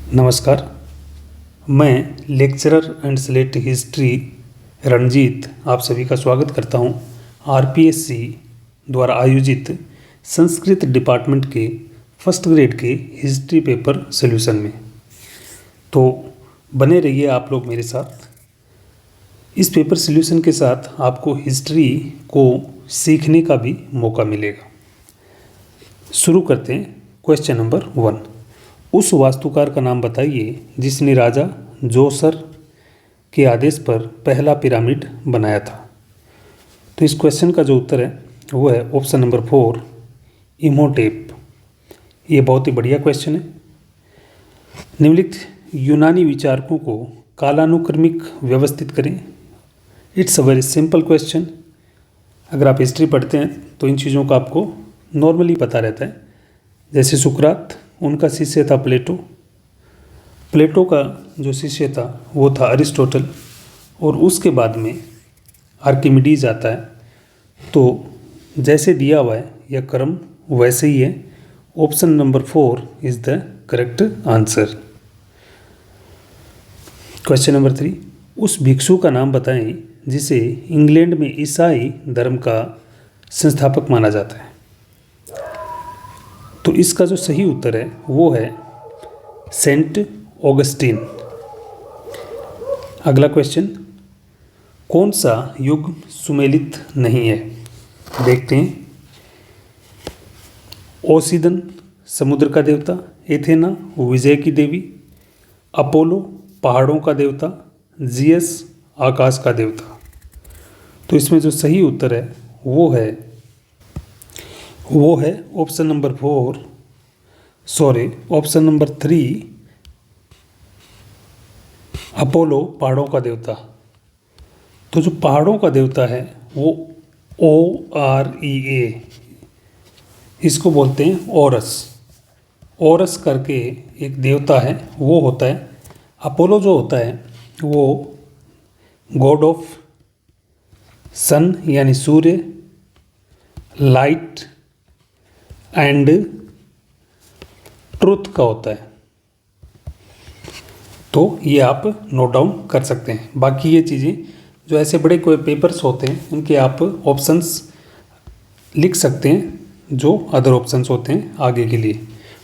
नमस्कार। मैं lecturer and select history Ranjit आप सभी का स्वागत करता हूं आरपीएससी द्वारा आयोजित संस्कृत डिपार्टमेंट के फर्स्ट ग्रेड के हिस्ट्री पेपर सॉल्यूशन में। तो बने रहिए आप लोग मेरे साथ। इस पेपर सॉल्यूशन के साथ आपको हिस्ट्री को सीखने का भी मौका मिलेगा। शुरू करते हैं। Question number 1। उस वास्तुकार का नाम बताइए जिसने राजा जोसर के आदेश पर पहला पिरामिड बनाया था। तो इस क्वेश्चन का जो उत्तर है वो है ऑप्शन नंबर 4, इमोटेप। ये बहुत ही बढ़िया क्वेश्चन है। निम्नलिखित यूनानी विचारकों को कालानुक्रमिक व्यवस्थित करें। It's a very simple question. अगर आप हिस्ट्री पढ़ते हैं तो इन चीज़ों का आपको नॉर्मली पता रहता है। जैसे सुकरात, उनका शिष्य था प्लेटो। प्लेटो का जो शिष्य था वो था अरिस्टोटल, और उसके बाद में आर्किमिडीज आता है। तो जैसे दिया हुआ है यह क्रम वैसे ही है। Option number 4 is the correct answer. Question number 3। उस भिक्षु का नाम बताएं जिसे इंग्लैंड में ईसाई धर्म का संस्थापक माना जाता है। तो इसका जो सही उत्तर है वो है सेंट ऑगस्टीन। अगला क्वेश्चन, कौन सा युग सुमेलित नहीं है? देखते हैं। ओसिदन समुद्र का देवता, एथेना विजय की देवी, अपोलो पहाड़ों का देवता, जियस आकाश का देवता। तो इसमें जो सही उत्तर है वो है ऑप्शन नंबर 3, अपोलो पहाड़ों का देवता। तो जो पहाड़ों का देवता है वो OREA, इसको बोलते हैं ओरस। ओरस करके एक देवता है, वो होता है। अपोलो जो होता है वो गॉड ऑफ सन यानी सूर्य, लाइट एंड ट्रुथ का होता है। तो ये आप नोट डाउन कर सकते हैं। बाकी ये चीज़ें जो ऐसे बड़े कोई पेपर्स होते हैं इनके आप ऑप्शंस लिख सकते हैं जो अदर ऑप्शंस होते हैं आगे के लिए।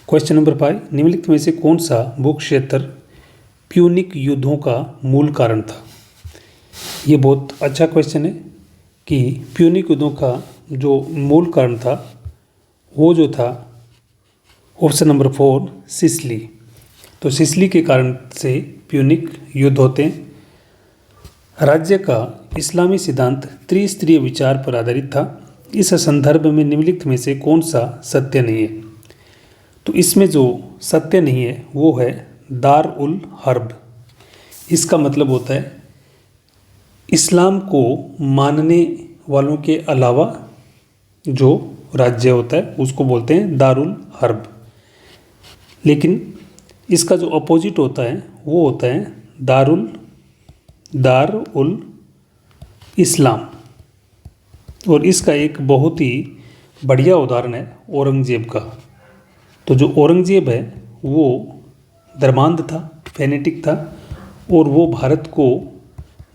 Question number 5। निम्नलिखित में से कौन सा भू क्षेत्र प्यूनिक युद्धों का मूल कारण था? ये बहुत अच्छा क्वेश्चन है कि प्यूनिक युद्धों का जो मूल कारण था वो जो था ऑप्शन नंबर 4, सिसिली। तो सिसिली के कारण से प्यूनिक युद्ध होते हैं। राज्य का इस्लामी सिद्धांत त्रिस्तरीय विचार पर आधारित था। इस संदर्भ में निम्नलिखित में से कौन सा सत्य नहीं है? तो इसमें जो सत्य नहीं है वो है दार उल हर्ब। इसका मतलब होता है इस्लाम को मानने वालों के अलावा जो राज्य होता है उसको बोलते हैं दारुल हर्ब। लेकिन इसका जो अपोजिट होता है वो होता है दार उल इस्लाम। और इसका एक बहुत ही बढ़िया उदाहरण है औरंगजेब का। तो जो औरंगजेब है वो धर्मांध था, फेनेटिक था, और वो भारत को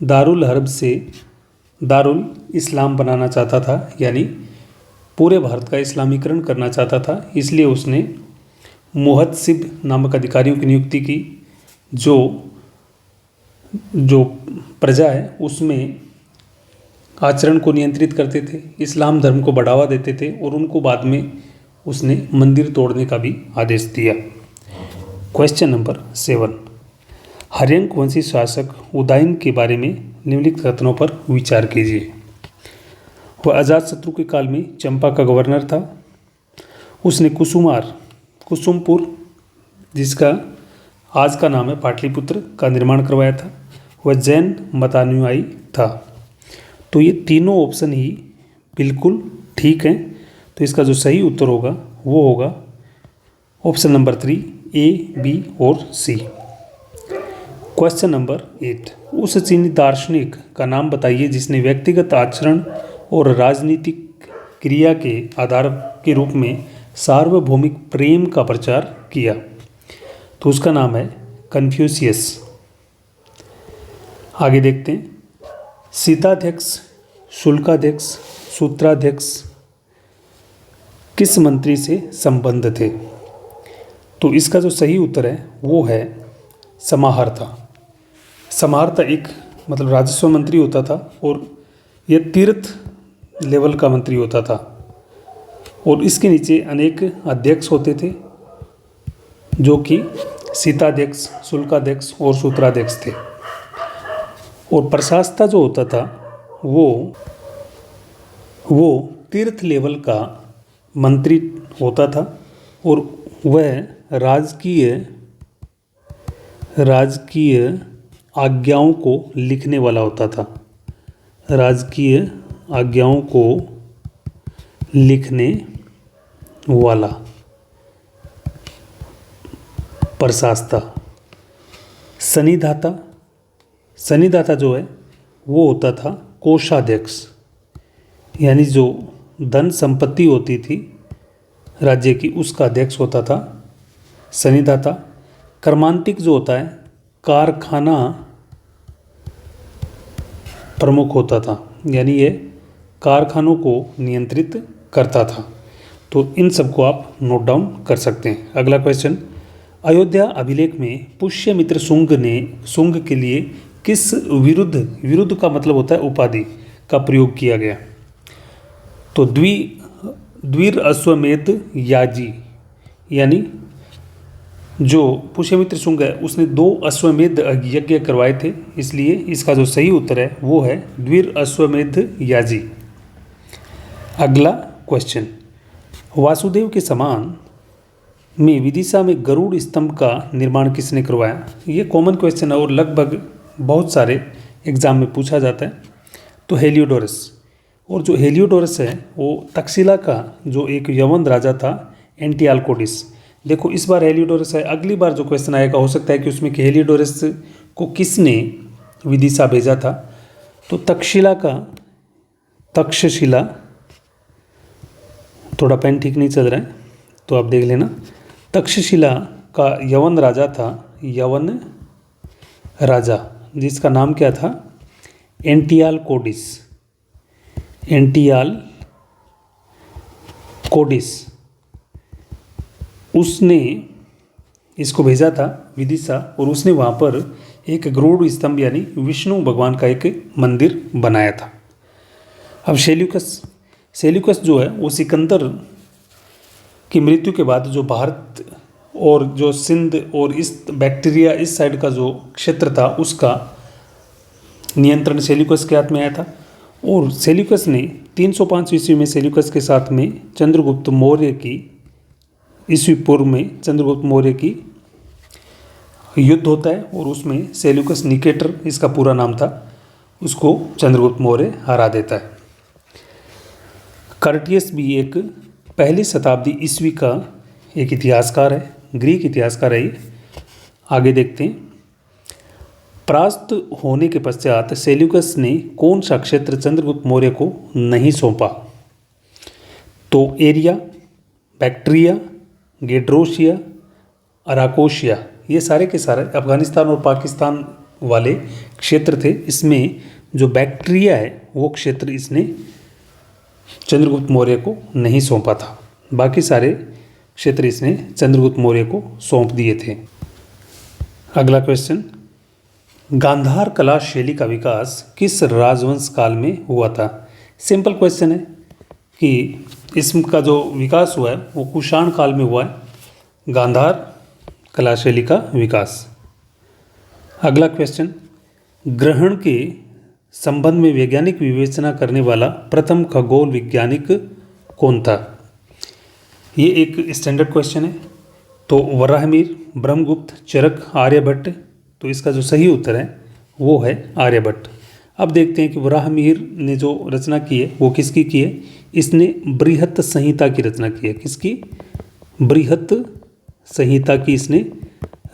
दारुल हर्ब से दारुल इस्लाम बनाना चाहता था, यानी पूरे भारत का इस्लामीकरण करना चाहता था। इसलिए उसने मुहतसिब नामक अधिकारियों की नियुक्ति की जो प्रजा है उसमें आचरण को नियंत्रित करते थे, इस्लाम धर्म को बढ़ावा देते थे, और उनको बाद में उसने मंदिर तोड़ने का भी आदेश दिया। Question number 7। हर्यंक वंशी शासक उदयन के बारे में निम्नलिखित कथनों पर विचार कीजिए। वह अजातशत्रु के काल में चंपा का गवर्नर था। उसने कुसुमपुर, जिसका आज का नाम है पाटलिपुत्र, का निर्माण करवाया था। वह जैन मतानुयायी था। तो ये तीनों ऑप्शन ही बिल्कुल ठीक हैं। तो इसका जो सही उत्तर होगा वो होगा ऑप्शन नंबर 3, A, B और C। Question number 8। उस चीनी दार्शनिक का नाम बताइए जिसने व्यक्तिगत आचरण और राजनीतिक क्रिया के आधार के रूप में सार्वभौमिक प्रेम का प्रचार किया। तो उसका नाम है कन्फ्यूशियस। आगे देखते हैं, शीताध्यक्ष, शुल्काध्यक्ष, सूत्राध्यक्ष किस मंत्री से संबद्ध थे? तो इसका जो सही उत्तर है वो है समाहर्ता। समाहर्ता एक मतलब राजस्व मंत्री होता था और यह तीर्थ लेवल का मंत्री होता था और इसके नीचे अनेक अध्यक्ष होते थे जो कि शीताध्यक्ष, शुल्काध्यक्ष और सूत्राध्यक्ष थे। और प्रशासता जो होता था वो तीर्थ लेवल का मंत्री होता था और वह राजकीय आज्ञाओं को लिखने वाला होता था। राजकीय आज्ञाओं को लिखने वाला प्रशासता। सन्निधाता जो है वो होता था कोषाध्यक्ष, यानी जो धन संपत्ति होती थी राज्य की उसका अध्यक्ष होता था सन्निधाता। कर्मांतिक जो होता है कारखाना प्रमुख होता था, यानी ये कारखानों को नियंत्रित करता था। तो इन सबको आप नोट डाउन कर सकते हैं। अगला क्वेश्चन, अयोध्या अभिलेख में पुष्यमित्र शुंग के लिए किस विरुद्ध का मतलब होता है उपाधि का प्रयोग किया गया? तो द्विर अश्वमेध याजी, यानी जो पुष्यमित्र शुंग है उसने 2 अश्वमेध यज्ञ करवाए थे, इसलिए इसका जो सही उत्तर है वो है द्विर अश्वमेध याजी। अगला क्वेश्चन, वासुदेव के समान में विदिशा में गरुड़ स्तंभ का निर्माण किसने करवाया? ये कॉमन क्वेश्चन है और लगभग बहुत सारे एग्जाम में पूछा जाता है। तो हेलियोडोरस। और जो हेलियोडोरस है वो तक्षशिला का जो एक यवन राजा था एंटियालकोडिस। देखो इस बार हेलियोडोरस है, अगली बार जो क्वेश्चन आएगा हो सकता है कि उसमें कि हेलियोडोरस को किसने विदिशा भेजा था? तो तक्षशिला, थोड़ा पेन ठीक नहीं चल रहा है तो आप देख लेना। तक्षशिला का यवन राजा था, यवन राजा जिसका नाम क्या था? एंटियालकोडिस। उसने इसको भेजा था विदिशा और उसने वहाँ पर एक गरुड़ स्तंभ यानी विष्णु भगवान का एक मंदिर बनाया था। अब सेल्यूकस जो है वो सिकंदर की मृत्यु के बाद जो भारत और जो सिंध और इस बैक्टीरिया इस साइड का जो क्षेत्र था उसका नियंत्रण सेल्यूकस के हाथ में आया था। और सेल्यूकस ने 305 ईस्वी में सेल्यूकस के साथ में चंद्रगुप्त मौर्य की ईस्वी पूर्व में चंद्रगुप्त मौर्य की युद्ध होता है और उसमें सेल्यूकस निकेटर इसका पूरा नाम था, उसको चंद्रगुप्त मौर्य हरा देता है। कर्टियस भी एक 1ली शताब्दी ईस्वी का एक इतिहासकार है, ग्रीक इतिहासकार है ये। आगे देखते हैं, परास्त होने के पश्चात सेल्यूकस ने कौन सा क्षेत्र चंद्रगुप्त मौर्य को नहीं सौंपा? तो एरिया, बैक्ट्रिया, गेड्रोशिया, अराकोशिया, ये सारे के सारे अफगानिस्तान और पाकिस्तान वाले क्षेत्र थे। इसमें जो बैक्ट्रिया है वो क्षेत्र इसने चंद्रगुप्त मौर्य को नहीं सौंपा था, बाकी सारे क्षेत्र इसने चंद्रगुप्त मौर्य को सौंप दिए थे। अगला क्वेश्चन, गांधार कला शैली का विकास किस राजवंश काल में हुआ था? सिंपल क्वेश्चन है कि इसका जो विकास हुआ है वो कुषाण काल में हुआ है, गांधार कला शैली का विकास। अगला क्वेश्चन, ग्रहण के संबंध में वैज्ञानिक विवेचना करने वाला प्रथम खगोल वैज्ञानिक कौन था? ये एक स्टैंडर्ड क्वेश्चन है। तो वराहमिहिर, ब्रह्मगुप्त, चरक, आर्यभट्ट। तो इसका जो सही उत्तर है वो है आर्यभट्ट। अब देखते हैं कि वराहमिहिर ने जो रचना की है वो किसकी की है? इसने बृहत संहिता की रचना की है। किसकी? बृहत संहिता की इसने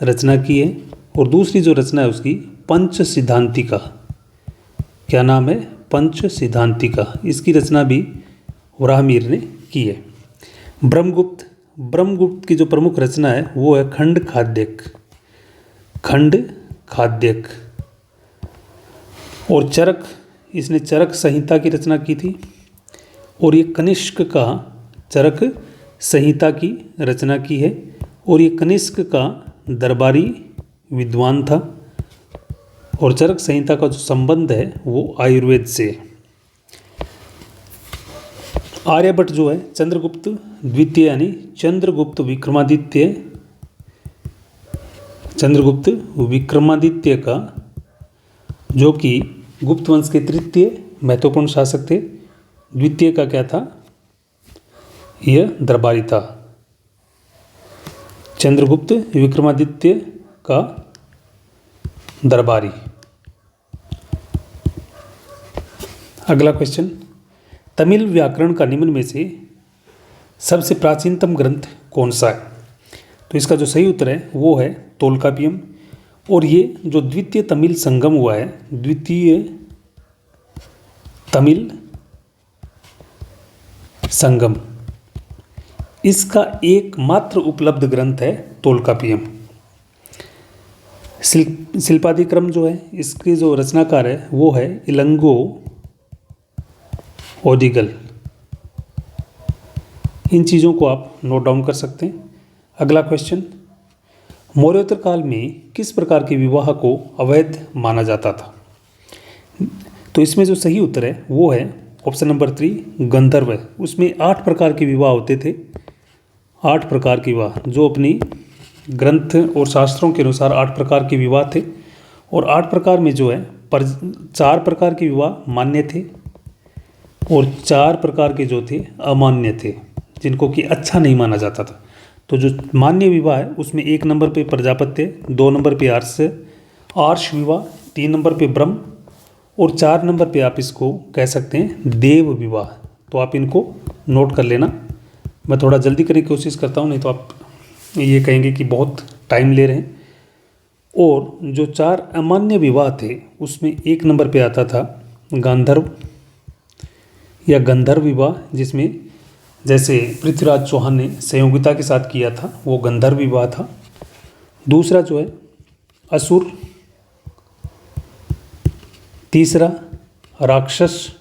रचना की है। और दूसरी जो रचना है उसकी पंच सिद्धांतिका। क्या नाम है? पंच सिद्धांतिका। इसकी रचना भी वराहमिहिर ने की है। ब्रह्मगुप्त की जो प्रमुख रचना है वो है खंड खाद्यक। खंड खाद्यक। और चरक, इसने चरक संहिता की रचना की थी। और ये कनिष्क का चरक संहिता की रचना की है। और ये कनिष्क का दरबारी विद्वान था। और चरक संहिता का जो संबंध है वो आयुर्वेद से। आर्यभट्ट जो है चंद्रगुप्त द्वितीय यानी चंद्रगुप्त विक्रमादित्य का, जो कि गुप्त वंश के तृतीय महत्वपूर्ण शासक थे। द्वितीय का क्या था, यह दरबारी था। चंद्रगुप्त विक्रमादित्य का दरबारी। अगला क्वेश्चन, तमिल व्याकरण का निम्न में से सबसे प्राचीनतम ग्रंथ कौन सा है? तो इसका जो सही उत्तर है वो है तोलकापियम। और ये जो द्वितीय तमिल संगम हुआ है, द्वितीय तमिल संगम, इसका एकमात्र उपलब्ध ग्रंथ है तोलकापियम। शिल्पादिक्रम जो है, इसके जो रचनाकार है वो है इलंगो ओडिगल। इन चीज़ों को आप नोट डाउन कर सकते हैं। अगला क्वेश्चन, मौर्योत्तर काल में किस प्रकार के विवाह को अवैध माना जाता था? तो इसमें जो सही उत्तर है वो है ऑप्शन नंबर 3 गंधर्व। उसमें 8 प्रकार के विवाह होते थे। 8 प्रकार के विवाह जो अपनी ग्रंथ और शास्त्रों के अनुसार 8 प्रकार के विवाह थे। और 8 प्रकार में जो है 4 प्रकार के विवाह मान्य थे और 4 प्रकार के जो थे अमान्य थे, जिनको कि अच्छा नहीं माना जाता था। तो जो मान्य विवाह है उसमें 1 नंबर पे प्रजापत्य, 2 नंबर पे आर्ष विवाह, 3 नंबर पे ब्रह्म और 4 नंबर पे आप इसको कह सकते हैं देव विवाह। तो आप इनको नोट कर लेना। मैं थोड़ा जल्दी करने की कोशिश करता हूँ, नहीं तो आप ये कहेंगे कि बहुत टाइम ले रहे हैं। और जो 4 अमान्य विवाह थे उसमें 1 नंबर पे आता था गांधर्व या गंधर्व विवाह, जिसमें जैसे पृथ्वीराज चौहान ने संयोगिता के साथ किया था, वो गंधर्व विवाह था। दूसरा जो है असुर, तीसरा राक्षस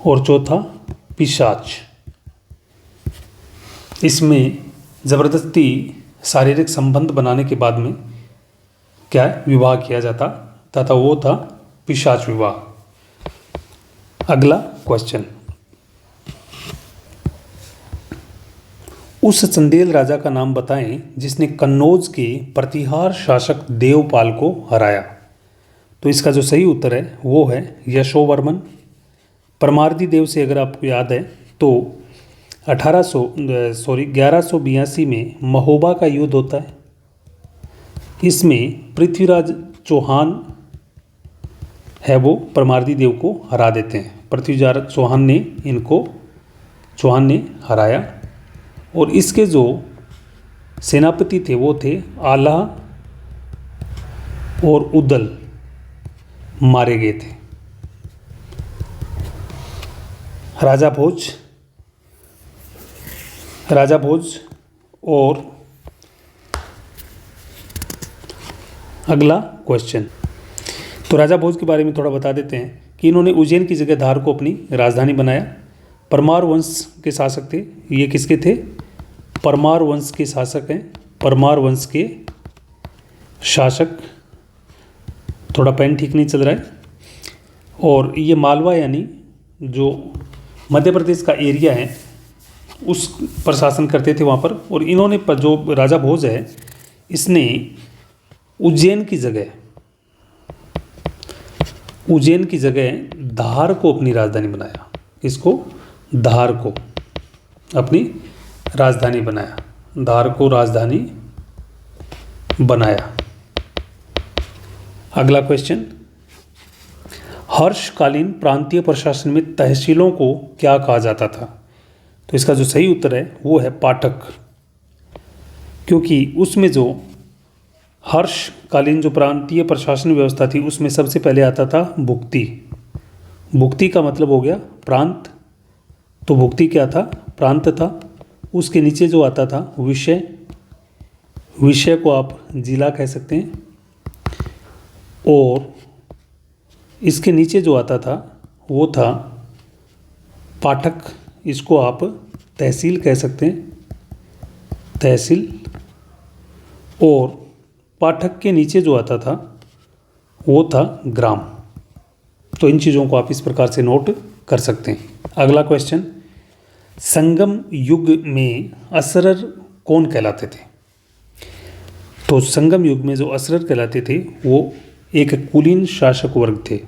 और चौथा पिशाच। इसमें ज़बरदस्ती शारीरिक संबंध बनाने के बाद में क्या विवाह किया जाता तथा वो था पिशाच विवाह। अगला क्वेश्चन, उस चंदेल राजा का नाम बताएं जिसने कन्नौज के प्रतिहार शासक देवपाल को हराया। तो इसका जो सही उत्तर है वो है यशोवर्मन। परमार्दी देव से अगर आपको याद है तो 1182 में महोबा का युद्ध होता है। इसमें पृथ्वीराज चौहान है वो परमार्दी देव को हरा देते हैं। पृथ्वीराज चौहान ने हराया। और इसके जो सेनापति थे वो थे आला और उदल, मारे गए थे। राजा भोज और अगला क्वेश्चन, तो राजा भोज के बारे में थोड़ा बता देते हैं कि इन्होंने उज्जैन की जगह धार को अपनी राजधानी बनाया। परमार वंश के शासक थे। ये किसके थे? परमार वंश के शासक हैं। परमार वंश के शासक, थोड़ा पेन ठीक नहीं चल रहा है। और ये मालवा यानी जो मध्य प्रदेश का एरिया है उस पर शासन करते थे वहाँ पर। और इन्होंने जो राजा भोज है इसने उज्जैन की जगह धार को अपनी राजधानी बनाया। इसको धार को अपनी राजधानी बनाया। धार को राजधानी बनाया। अगला क्वेश्चन, हर्षकालीन प्रांतीय प्रशासन में तहसीलों को क्या कहा जाता था? तो इसका जो सही उत्तर है वो है पाठक, क्योंकि उसमें जो हर्षकालीन जो प्रांतीय प्रशासन व्यवस्था थी उसमें सबसे पहले आता था भुक्ति। भुक्ति का मतलब हो गया प्रांत, तो भुक्ति क्या था? प्रांत था। उसके नीचे जो आता था विषय, विषय को आप जिला कह सकते हैं, और इसके नीचे जो आता था वो था पाठक, इसको आप तहसील कह सकते हैं, तहसील। और पाठक के नीचे जो आता था वो था ग्राम। तो इन चीज़ों को आप इस प्रकार से नोट कर सकते हैं। अगला क्वेश्चन, संगम युग में असरर कौन कहलाते थे? तो संगम युग में जो असरर कहलाते थे वो एक कुलीन शासक वर्ग थे।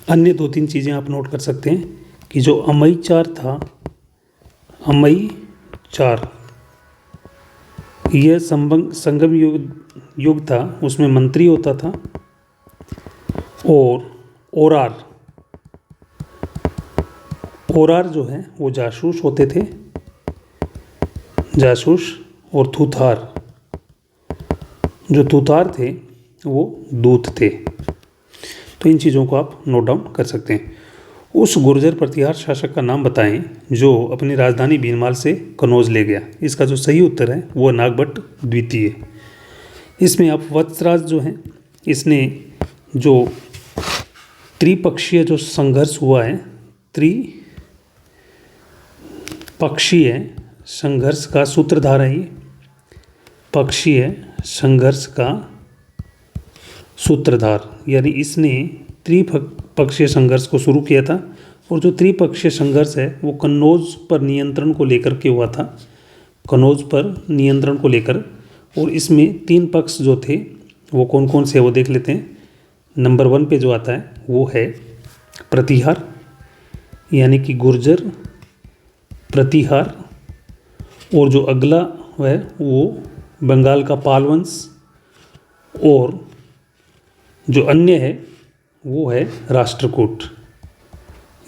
अन्य 2-3 चीज़ें आप नोट कर सकते हैं कि जो अमईचार था, अमईचार, यह संगम युग था, उसमें मंत्री होता था। और ओरार जो है वो जासूस होते थे, जासूस। और थूथार, जो थूथार थे वो दूत थे। तो इन चीज़ों को आप नोट डाउन कर सकते हैं। उस गुर्जर प्रतिहार शासक का नाम बताएं जो अपनी राजधानी भीनमाल से कनौज ले गया। इसका जो सही उत्तर है वो नागभट्ट द्वितीय। इसमें आप वत्सराज जो हैं, इसने जो त्रिपक्षीय जो संघर्ष हुआ है, त्रिपक्षीय संघर्ष का सूत्रधार है ये, पक्षीय संघर्ष का सूत्रधार, यानी इसने त्रिपक्षीय संघर्ष को शुरू किया था। और जो त्रिपक्षीय संघर्ष है वो कन्नौज पर नियंत्रण को लेकर के हुआ था, कन्नौज पर नियंत्रण को लेकर। और इसमें 3 पक्ष जो थे वो कौन कौन से वो देख लेते हैं। नंबर 1 पे जो आता है वो है प्रतिहार, यानी कि गुर्जर प्रतिहार। और जो अगला है वो बंगाल का पालवंश। और जो अन्य है वो है राष्ट्रकूट,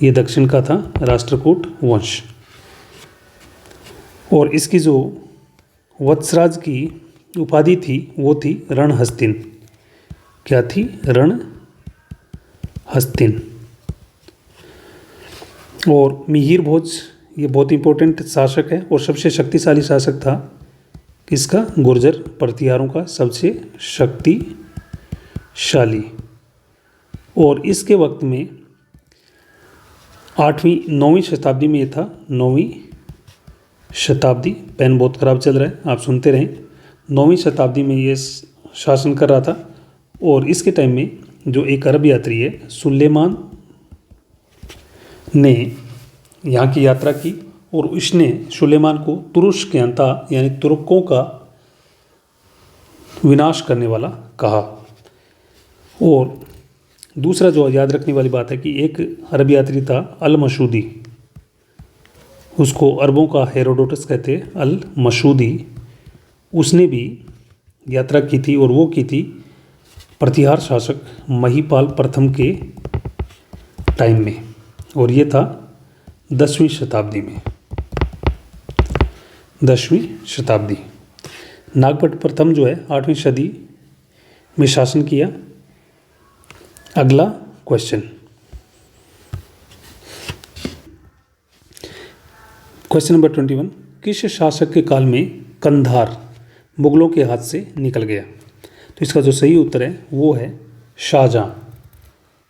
ये दक्षिण का था राष्ट्रकूट वंश। और इसकी जो वत्सराज की उपाधि थी वो थी रणहस्तिन। क्या थी? रणहस्तिन। और मिहिर भोज, ये बहुत इंपॉर्टेंट शासक है और सबसे शक्तिशाली शासक था। किसका? गुर्जर प्रतिहारों का सबसे शक्तिशाली। और इसके वक्त में 9वीं शताब्दी में ये था, 9वीं शताब्दी। पेन बहुत ख़राब चल रहा है, आप सुनते रहें। 9वीं शताब्दी में ये शासन कर रहा था। और इसके टाइम में जो एक अरब यात्री है सुलेमान ने यहाँ की यात्रा की और उसने सुलेमान को तुरुष्कयंता यानी तुर्कों का विनाश करने वाला कहा। और दूसरा जो याद रखने वाली बात है कि एक अरब यात्री था अल मसूदी, उसको अरबों का हेरोडोटस कहते हैं, अल मसूदी। उसने भी यात्रा की थी और वो की थी प्रतिहार शासक महिपाल प्रथम के टाइम में। और ये था 10वीं शताब्दी में, 10वीं शताब्दी। नागभट्ट प्रथम जो है 8वीं सदी में शासन किया। अगला क्वेश्चन, क्वेश्चन नंबर 21, किस शासक के काल में कंधार मुगलों के हाथ से निकल गया? तो इसका जो सही उत्तर है वो है शाहजहाँ।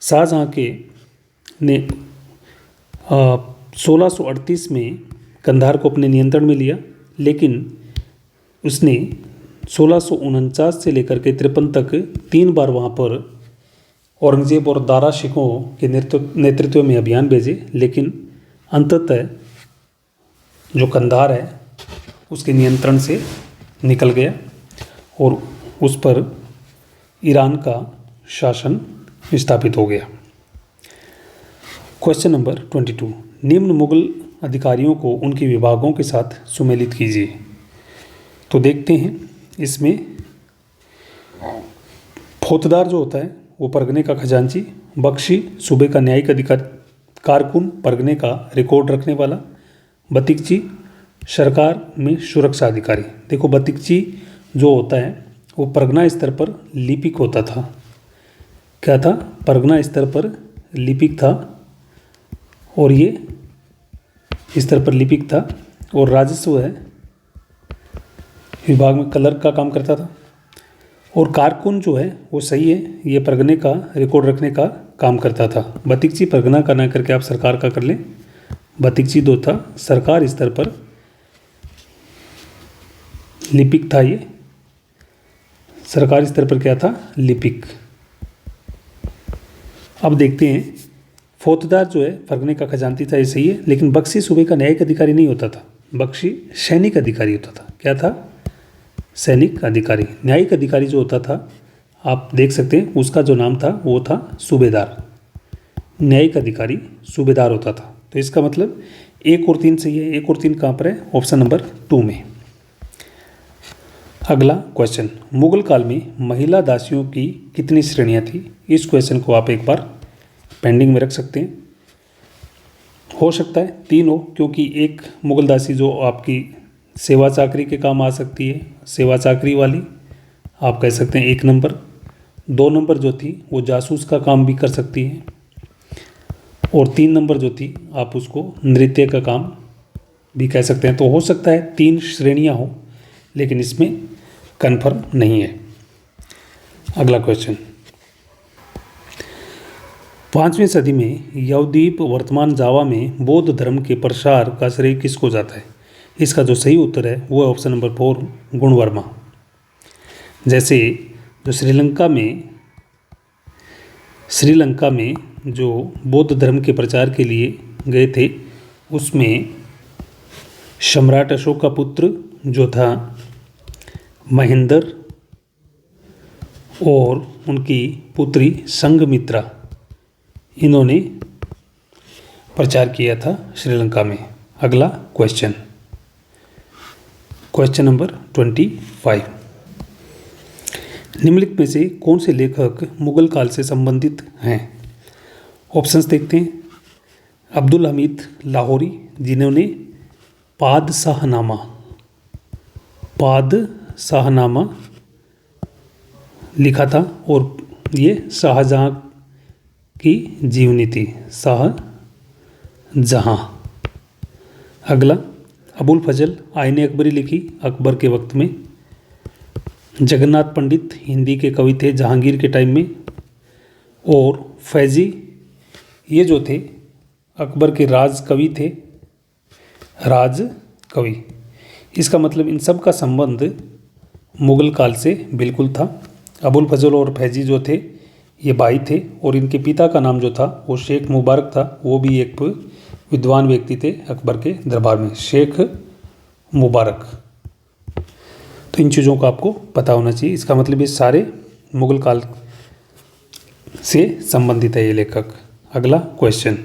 शाहजहाँ के ने 1638 में कंधार को अपने नियंत्रण में लिया, लेकिन उसने 1649 से लेकर के 53 तक 3 बार वहाँ पर औरंगजेब और दारा शिकोह के नेतृत्व में अभियान भेजे, लेकिन अंततः जो कंधार है उसके नियंत्रण से निकल गया और उस पर ईरान का शासन स्थापित हो गया। क्वेश्चन नंबर 22, निम्न मुगल अधिकारियों को उनके विभागों के साथ सुमेलित कीजिए। तो देखते हैं, इसमें फौजदार जो होता है वो परगने का खजांची, बख्शी सूबे का न्यायिक अधिकारी, कारकुन परगने का रिकॉर्ड रखने वाला, बतिकची सरकार में सुरक्षा अधिकारी। देखो बतिकची जो होता है वो परगना स्तर पर लिपिक होता था। क्या था? परगना स्तर पर लिपिक था और ये स्तर पर लिपिक था। और राजस्व है विभाग में कलर का काम करता था। और कारकुन जो है वो सही है, ये परगने का रिकॉर्ड रखने का काम करता था। बतिकची परगना का ना करके आप सरकार का कर लें। बतिकची दो था, सरकार स्तर पर लिपिक था, ये सरकारी स्तर पर क्या था, लिपिक। अब देखते हैं, फौजदार जो है फरगने का खजांची था, ये सही है, लेकिन बख्शी सूबे का न्यायिक अधिकारी नहीं होता था। बख्शी सैनिक अधिकारी होता था। क्या था, सैनिक अधिकारी। न्यायिक अधिकारी जो होता था, आप देख सकते हैं उसका जो नाम था वो था सूबेदार। न्यायिक अधिकारी सूबेदार होता था। तो इसका मतलब 1 और 3 सही है। 1 और 3 कहाँ पर है, ऑप्शन नंबर 2 में। अगला क्वेश्चन, मुगल काल में महिला दासियों की कितनी श्रेणियां थी। इस क्वेश्चन को आप एक बार पेंडिंग में रख सकते हैं। हो सकता है 3 हो, क्योंकि एक मुगल दासी जो आपकी सेवा चाकरी के काम आ सकती है, सेवा चाकरी वाली आप कह सकते हैं 1 नंबर। 2 नंबर जो थी वो जासूस का काम भी कर सकती है, और 3 नंबर जो थी आप उसको नृत्य का काम भी कह सकते हैं। तो हो सकता है 3 श्रेणियां हो, लेकिन इसमें कन्फर्म नहीं है। अगला क्वेश्चन, 5वीं सदी में यवद्वीप वर्तमान जावा में बौद्ध धर्म के प्रसार का श्रेय किसको जाता है। इसका जो सही उत्तर है वो है ऑप्शन नंबर 4, गुणवर्मा। जैसे जो श्रीलंका में जो बौद्ध धर्म के प्रचार के लिए गए थे, उसमें सम्राट अशोक का पुत्र जो था महेंद्र और उनकी पुत्री संघमित्रा, इन्होंने प्रचार किया था श्रीलंका में। अगला क्वेश्चन, क्वेश्चन नंबर 25, निम्नलिखित में से कौन से लेखक मुगल काल से संबंधित हैं। ऑप्शंस देखते हैं। अब्दुल हमीद लाहौरी, जिन्होंने पादशाहनामा लिखा था, और ये शाहजहां की जीवनी थी, शाहजहां। अगला, अबुल फजल आईने अकबरी लिखी अकबर के वक्त में। जगन्नाथ पंडित हिंदी के कवि थे जहांगीर के टाइम में। और फैजी, ये जो थे अकबर के राज कवि थे, राज कवि। इसका मतलब इन सब का संबंध मुगल काल से बिल्कुल था। अबुल फजल और फैजी जो थे ये भाई थे, और इनके पिता का नाम जो था वो शेख मुबारक था। वो भी एक विद्वान व्यक्ति थे अकबर के दरबार में, शेख मुबारक। तो इन चीज़ों का आपको पता होना चाहिए। इसका मतलब ये सारे मुगल काल से संबंधित है ये लेखक। अगला क्वेश्चन,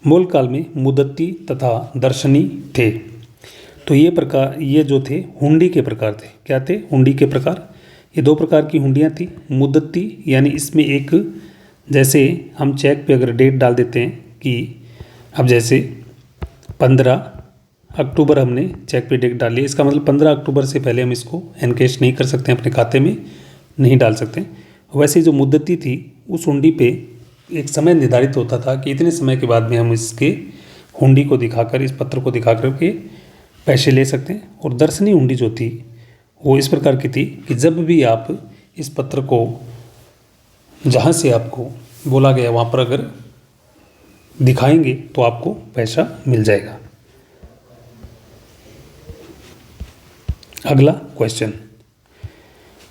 मुगल काल में मुदत्ती तथा दर्शनी थे। तो ये जो थे हुंडी के प्रकार थे। क्या थे, हुंडी के प्रकार। ये 2 प्रकार की हुंडियाँ थी। मुदत्ती यानी इसमें एक, जैसे हम चेक पे अगर डेट डाल देते हैं कि अब जैसे 15 अक्टूबर हमने चेक पे डेट डाली, इसका मतलब 15 अक्टूबर से पहले हम इसको एनकैश नहीं कर सकते, अपने खाते में नहीं डाल सकते। वैसे जो मुद्दती थी उस हुंडी पे एक समय निर्धारित होता था कि इतने समय के बाद में हम इसके हुंडी को दिखाकर, इस पत्र को दिखा कर के पैसे ले सकते हैं। और दर्शनी हुंडी जो थी वो इस प्रकार की थी कि जब भी आप इस पत्र को, जहाँ से आपको बोला गया वहाँ पर अगर दिखाएंगे तो आपको पैसा मिल जाएगा। अगला क्वेश्चन,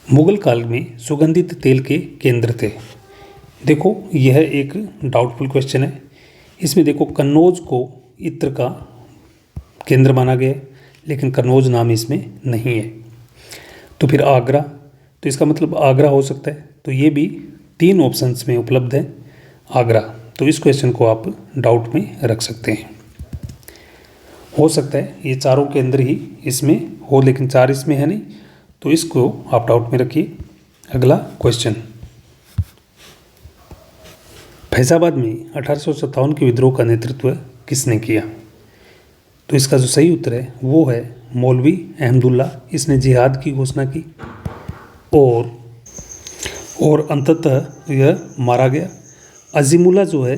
मुगल काल में सुगंधित तेल के केंद्र थे। देखो यह एक डाउटफुल क्वेश्चन है। इसमें देखो कन्नौज को इत्र का केंद्र माना गया है, लेकिन कन्नौज नाम इसमें नहीं है। तो फिर आगरा, तो इसका मतलब आगरा हो सकता है। तो ये भी 3 ऑप्शंस में उपलब्ध है आगरा। तो इस क्वेश्चन को आप डाउट में रख सकते हैं। हो सकता है ये चारों के अंदर ही इसमें हो, लेकिन 4 इसमें है नहीं, तो इसको आप डाउट में रखिए। अगला क्वेश्चन, फैजाबाद में 1857 के विद्रोह का नेतृत्व किसने किया। तो इसका जो सही उत्तर है वो है मौलवी अहमदुल्ला। इसने जिहाद की घोषणा की और अंततः यह मारा गया। अजीमुल्ला जो है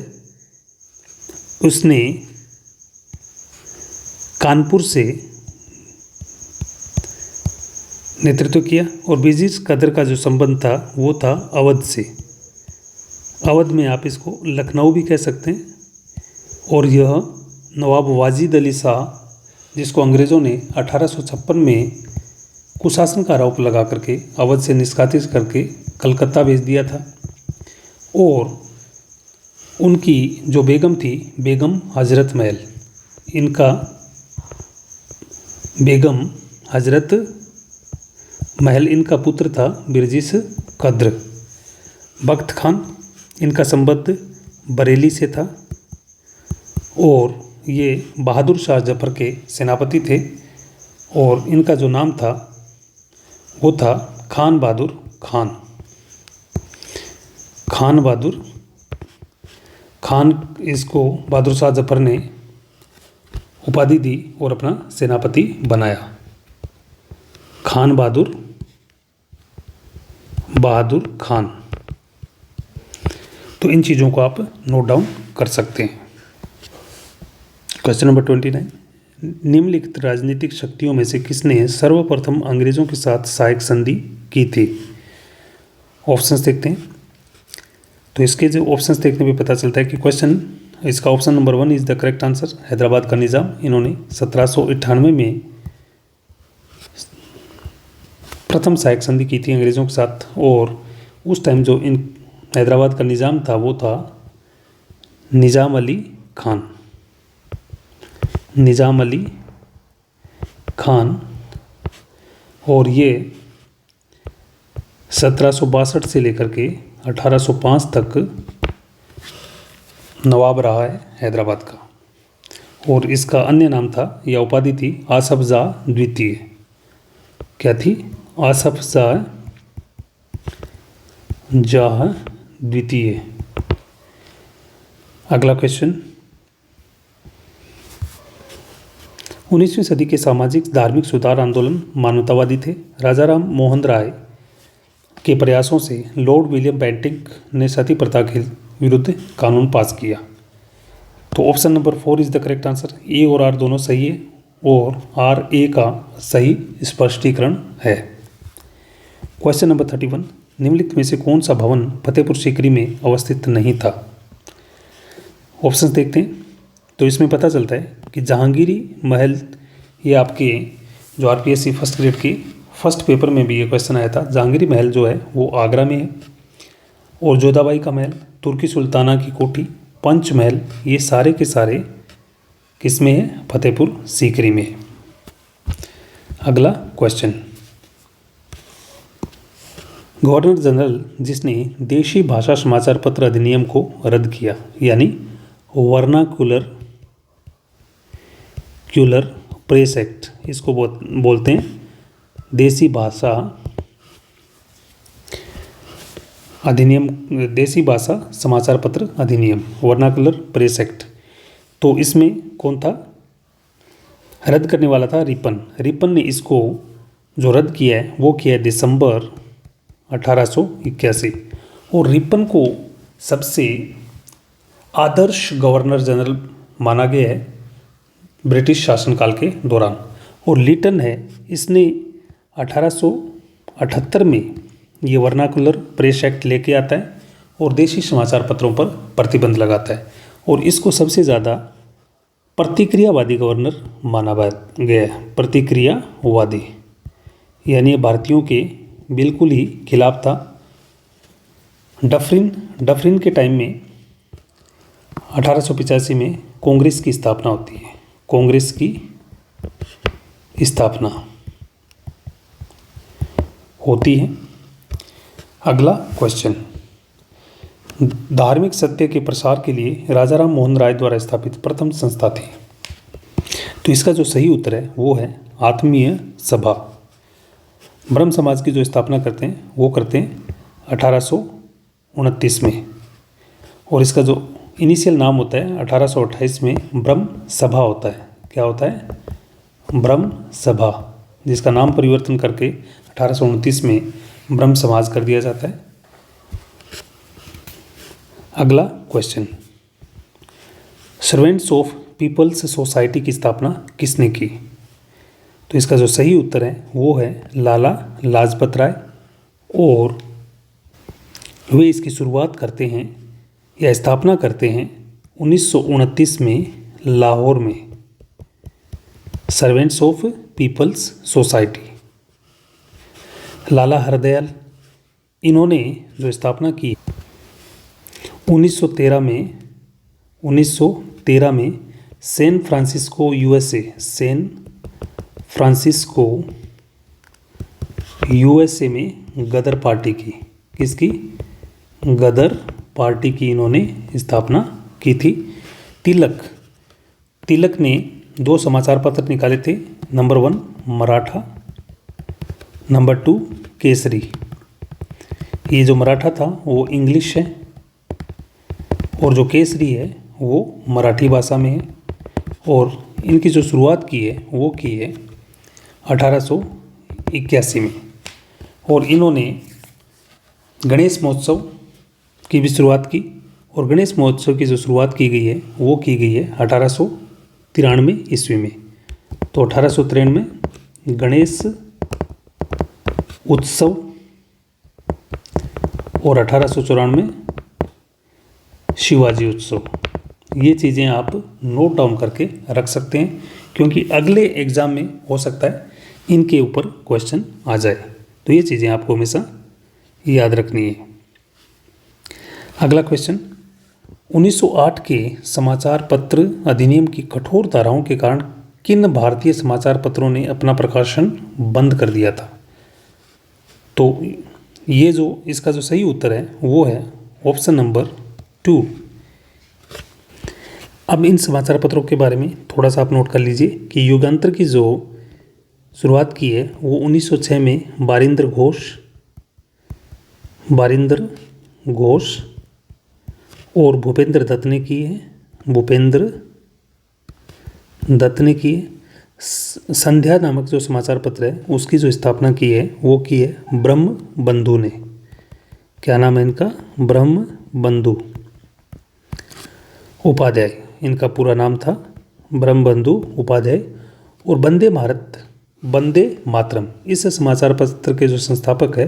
उसने कानपुर से नेतृत्व किया। और बेजीज कदर का जो संबंध था वो था अवध से। अवध में आप इसको लखनऊ भी कह सकते हैं। और यह नवाब वाजिद अली शाह, जिसको अंग्रेज़ों ने 1856 में कुशासन का आरोप लगा करके अवध से निष्कासित करके कलकत्ता भेज दिया था। और उनकी जो बेगम थी, बेगम हजरत महल, इनका बेगम हजरत महल इनका पुत्र था बिरजिस कद्र। बख्त खान, इनका संबंध बरेली से था। और ये बहादुर शाह जफर के सेनापति थे। और इनका जो नाम था वो था खान बहादुर खान। खान बहादुर खान, इसको बहादुर शाह जफर ने उपाधि दी और अपना सेनापति बनाया। खान बहादुर खान। तो इन चीज़ों को आप नोट डाउन कर सकते हैं। क्वेश्चन नंबर 29, निम्नलिखित राजनीतिक शक्तियों में से किसने सर्वप्रथम अंग्रेजों के साथ सहायक संधि की थी? ऑप्शंस देखते हैं। तो इसके जो ऑप्शंस देखने पे पता चलता है कि इसका option number 1 is the correct answer. Hyderabad का निज़ाम, इन्होंने 1798 में प्रथम सहायक संधि की थी अंग्रेज़ों के साथ। और उस टाइम जो इन हैदराबाद का निज़ाम था वो था निज़ाम अली खान। निज़ाम अली खान। और ये 1762 से लेकर के 1805 तक नवाब रहा है हैदराबाद का। और इसका अन्य नाम था या उपाधि थी आसफ जाह द्वितीय। क्या थी? आसफ जाह द्वितीय। अगला क्वेश्चन, 19वीं सदी के सामाजिक धार्मिक सुधार आंदोलन मानवतावादी थे। राजा राम मोहन राय के प्रयासों से लॉर्ड विलियम बेंटिक ने सती प्रथा के विरुद्ध कानून पास किया। तो option number 4 is the correct answer. A और आर दोनों सही है और आर ए का सही स्पष्टीकरण है। क्वेश्चन नंबर 31, निम्नलिखित में से कौन सा भवन फतेहपुर सीकरी में अवस्थित नहीं था? ऑप्शंस देखते हैं। तो इसमें पता चलता है कि जहांगीरी महल, ये आपके जो आरपीएससी फर्स्ट ग्रेड की फर्स्ट पेपर में भी ये क्वेश्चन आया था। जहांगीरी महल जो है वो आगरा में है। और जोधाबाई का महल, तुर्की सुल्ताना की कोठी, पंचमहल, ये सारे के सारे किस में है? फतेहपुर सीकरी में है। अगला क्वेश्चन, गवर्नर जनरल जिसने देशी भाषा समाचार पत्र अधिनियम को रद्द किया, यानी वर्नाकुलर प्रेस एक्ट, इसको बोलते हैं देसी भाषा अधिनियम, देसी भाषा समाचार पत्र अधिनियम, वर्नाकुलर प्रेस एक्ट। तो इसमें कौन था? रद्द करने वाला था रिपन। रिपन ने इसको जो रद्द किया है वो किया है दिसंबर 1881। और रिपन को सबसे आदर्श गवर्नर जनरल माना गया है ब्रिटिश शासनकाल के दौरान। और लिटन है, इसने 1878 में ये वर्नाकुलर प्रेस एक्ट लेके आता है और देशी समाचार पत्रों पर प्रतिबंध लगाता है। और इसको सबसे ज़्यादा प्रतिक्रियावादी गवर्नर माना गया है। प्रतिक्रियावादी यानी भारतीयों के बिल्कुल ही खिलाफ था। डफरिन के टाइम में 1885 में कांग्रेस की स्थापना होती है। कांग्रेस की स्थापना होती है। अगला क्वेश्चन, धार्मिक सत्य के प्रसार के लिए राजा राम मोहन राय द्वारा स्थापित प्रथम संस्था थी। तो इसका जो सही उत्तर है वो है आत्मीय सभा। ब्रह्म समाज की जो स्थापना करते हैं वो करते हैं 1829 में। और इसका जो इनिशियल नाम होता है 1828 में ब्रह्म सभा होता है। क्या होता है? ब्रह्म सभा, जिसका नाम परिवर्तन करके 1829 में ब्रह्म समाज कर दिया जाता है। अगला question, Servants of Peoples Society की स्थापना किसने की? तो इसका जो सही उत्तर है वो है लाला लाजपत राय। और वे इसकी शुरुआत करते हैं या स्थापना करते हैं 1929 में लाहौर में सर्वेंट्स ऑफ पीपल्स सोसाइटी। लाला हरदयाल, इन्होंने जो स्थापना की 1913 में सैन फ्रांसिस्को यूएसए में गदर पार्टी की, किसकी? गदर पार्टी की इन्होंने स्थापना की थी। तिलक ने 2 समाचार पत्र निकाले थे, नंबर 1 मराठा, नंबर 2 केसरी। ये जो मराठा था वो इंग्लिश है और जो केसरी है वो मराठी भाषा में है। और इनकी जो शुरुआत की है वो की है 1881 में। और इन्होंने गणेश महोत्सव की भी शुरुआत की, और गणेश महोत्सव की जो शुरुआत की गई है वो की गई है 1893 ईस्वी में। तो 1893 में गणेश उत्सव और 1894 में शिवाजी उत्सव। ये चीज़ें आप नोट डाउन करके रख सकते हैं, क्योंकि अगले एग्ज़ाम में हो सकता है इनके ऊपर क्वेश्चन आ जाए। तो ये चीज़ें आपको हमेशा याद रखनी है। अगला क्वेश्चन, 1908 के समाचार पत्र अधिनियम की कठोर धाराओं के कारण किन भारतीय समाचार पत्रों ने अपना प्रकाशन बंद कर दिया था? तो ये जो इसका जो सही उत्तर है वो है ऑप्शन नंबर 2। अब इन समाचार पत्रों के बारे में थोड़ा सा आप नोट कर लीजिए कि युगांतर की जो शुरुआत की है वो 1906 में बारिंदर घोष और भूपेंद्र दत्त ने की है। संध्या नामक जो समाचार पत्र है उसकी जो स्थापना की है वो की है ब्रह्म बंधु ने। क्या नाम है इनका? ब्रह्म बंधु उपाध्याय, इनका पूरा नाम था ब्रह्म बंधु उपाध्याय। और वंदे मातरम इस समाचार पत्र के जो संस्थापक है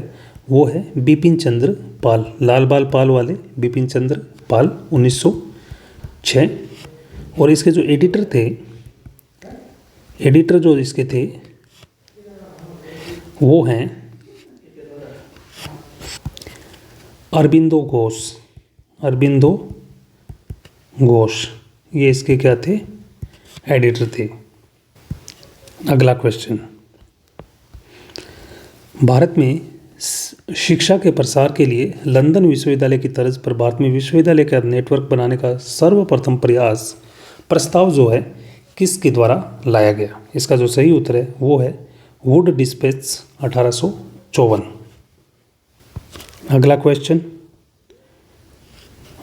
वो है बिपिन चंद्र पाल, लाल बाल पाल वाले बिपिन चंद्र पाल, 1906। और इसके जो एडिटर जो इसके थे वो हैं अरबिंदो घोष, ये इसके क्या थे? एडिटर थे। अगला क्वेश्चन, भारत में शिक्षा के प्रसार के लिए लंदन विश्वविद्यालय की तर्ज पर भारत में विश्वविद्यालय का नेटवर्क बनाने का सर्वप्रथम प्रस्ताव जो है किसके द्वारा लाया गया? इसका जो सही उत्तर है वो है वुड डिस्पैच, 1854। अगला क्वेश्चन,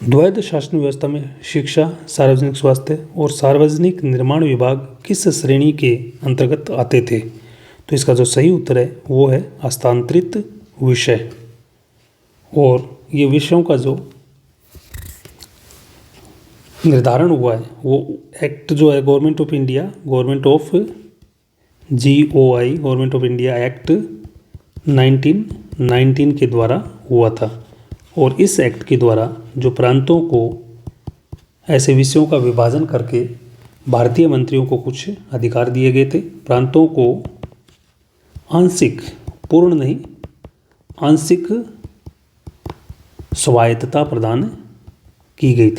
द्वैध शासन व्यवस्था में शिक्षा, सार्वजनिक स्वास्थ्य और सार्वजनिक निर्माण विभाग किस श्रेणी के अंतर्गत आते थे? तो इसका जो सही उत्तर है वो है हस्तांतरित विषय। और ये विषयों का जो निर्धारण हुआ है वो एक्ट जो है गवर्नमेंट ऑफ इंडिया एक्ट 1919 के द्वारा हुआ था। और इस एक्ट के द्वारा जो प्रांतों को ऐसे विषयों का विभाजन करके भारतीय मंत्रियों को कुछ अधिकार दिए गए थे। प्रांतों को आंशिक, पूर्ण नहीं, आंशिक स्वायत्तता प्रदान की गई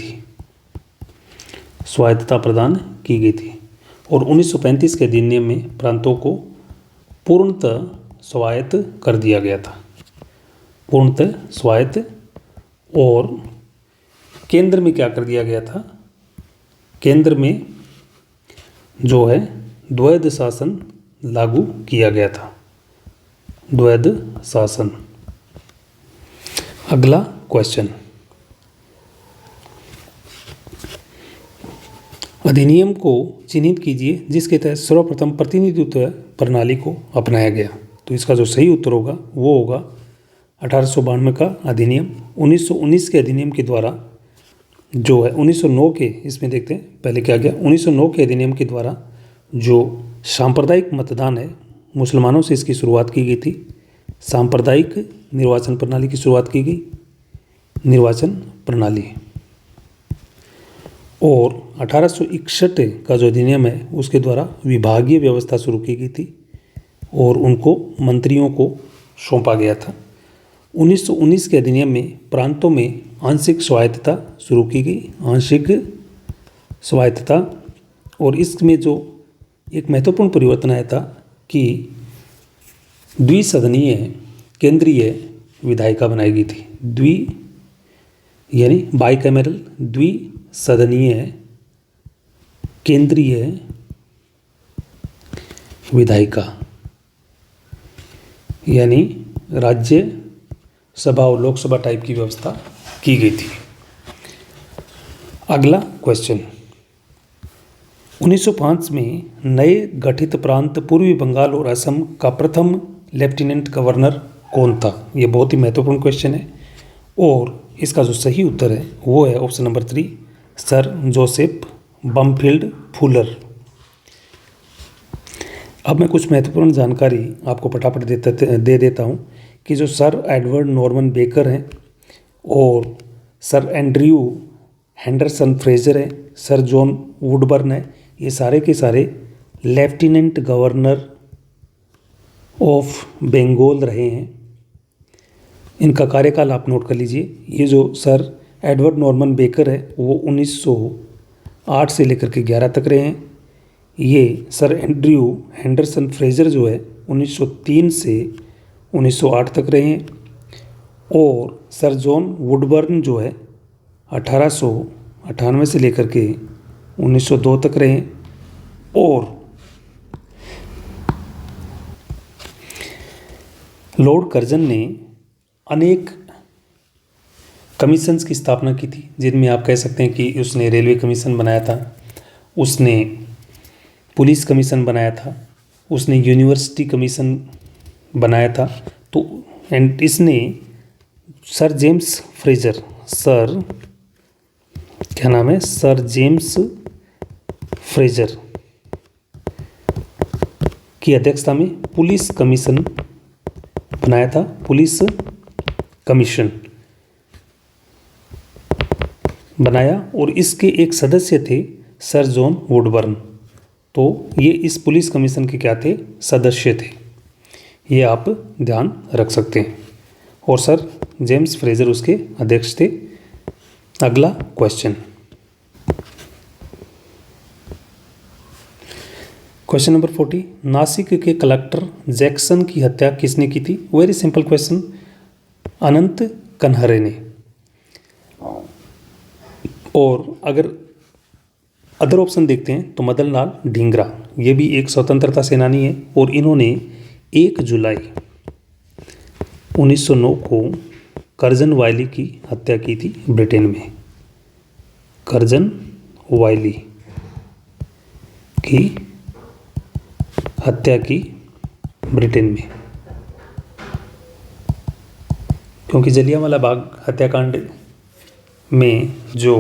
थी। और 1935 के अधिनियम में प्रांतों को पूर्णतः स्वायत्त कर दिया गया था। और केंद्र में क्या कर दिया गया था? केंद्र में जो है द्वैध शासन लागू किया गया था। द्वैध शासन। अगला क्वेश्चन, अधिनियम को चिन्हित कीजिए जिसके तहत सर्वप्रथम प्रतिनिधित्व प्रणाली को अपनाया गया। तो इसका जो सही उत्तर होगा वो होगा 1892 का अधिनियम। 1919 के अधिनियम के द्वारा जो है 1909 के, इसमें देखते हैं पहले क्या गया, 1909 के अधिनियम के द्वारा जो सांप्रदायिक मतदान है, मुसलमानों से इसकी शुरुआत की गई थी। सांप्रदायिक निर्वाचन प्रणाली की शुरुआत की गई, निर्वाचन प्रणाली। और 1861 का जो अधिनियम है उसके द्वारा विभागीय व्यवस्था शुरू की गई थी और उनको मंत्रियों को सौंपा गया था। 1919 के अधिनियम में प्रांतों में आंशिक स्वायत्तता शुरू की गई, आंशिक स्वायत्तता। और इसमें जो एक महत्वपूर्ण परिवर्तन आया था कि द्विसदनीय केंद्रीय विधायिका बनाई गई थी। यानी बाइकैमरल द्विसदनीय केंद्रीय विधायिका, यानी राज्य सभा और लोकसभा टाइप की व्यवस्था की गई थी। अगला क्वेश्चन, 1905 में नए गठित प्रांत पूर्वी बंगाल और असम का प्रथम लेफ्टिनेंट गवर्नर कौन था? ये बहुत ही महत्वपूर्ण क्वेश्चन है और इसका जो सही उत्तर है वो है option number 3, sir Joseph Bampfylde Fuller. अब मैं कुछ महत्वपूर्ण जानकारी आपको फटाफट दे देता हूँ कि जो सर एडवर्ड नॉर्मन बेकर हैं और सर एंड्रयू हैंडरसन फ्रेजर हैं, सर जॉन वुडबर्न है, ये सारे के सारे लेफ्टिनेंट गवर्नर ऑफ बंगाल रहे हैं। इनका कार्यकाल आप नोट कर लीजिए। ये जो सर एडवर्ड नॉर्मन बेकर है वो 1908 से लेकर के 11 तक रहे हैं। ये सर एंड्रयू हैंडरसन फ्रेजर जो है 1903 से 1908 तक रहे हैं और सर जॉन वुडबर्न जो है 1898 से लेकर के 1902 तक रहे हैं। और लॉर्ड कर्जन ने अनेक कमीशंस की स्थापना की थी, जिनमें आप कह सकते हैं कि उसने रेलवे कमीशन बनाया था, उसने पुलिस कमीशन बनाया था, उसने यूनिवर्सिटी कमीशन बनाया था। तो एंड इसने सर जेम्स फ्रेजर, सर क्या नाम है, सर जेम्स फ्रेजर की अध्यक्षता में पुलिस कमीशन बनाया था, पुलिस कमीशन बनाया और इसके एक सदस्य थे सर जॉन वुडबर्न। तो ये इस पुलिस कमीशन के क्या थे, सदस्य थे, ये आप ध्यान रख सकते हैं। और सर जेम्स फ्रेजर उसके अध्यक्ष थे। अगला क्वेश्चन, क्वेश्चन नंबर 40, नासिक के कलेक्टर जैक्सन की हत्या किसने की थी? वेरी सिंपल क्वेश्चन, अनंत कनहरे ने। और अगर अदर ऑप्शन देखते हैं तो मदन लाल ढींगरा, ये भी एक स्वतंत्रता सेनानी है और इन्होंने 1 जुलाई 1909 को कर्जन वायली की हत्या की थी ब्रिटेन में। कर्जन वायली की हत्या की ब्रिटेन में, क्योंकि जलियांवाला बाग हत्याकांड में जो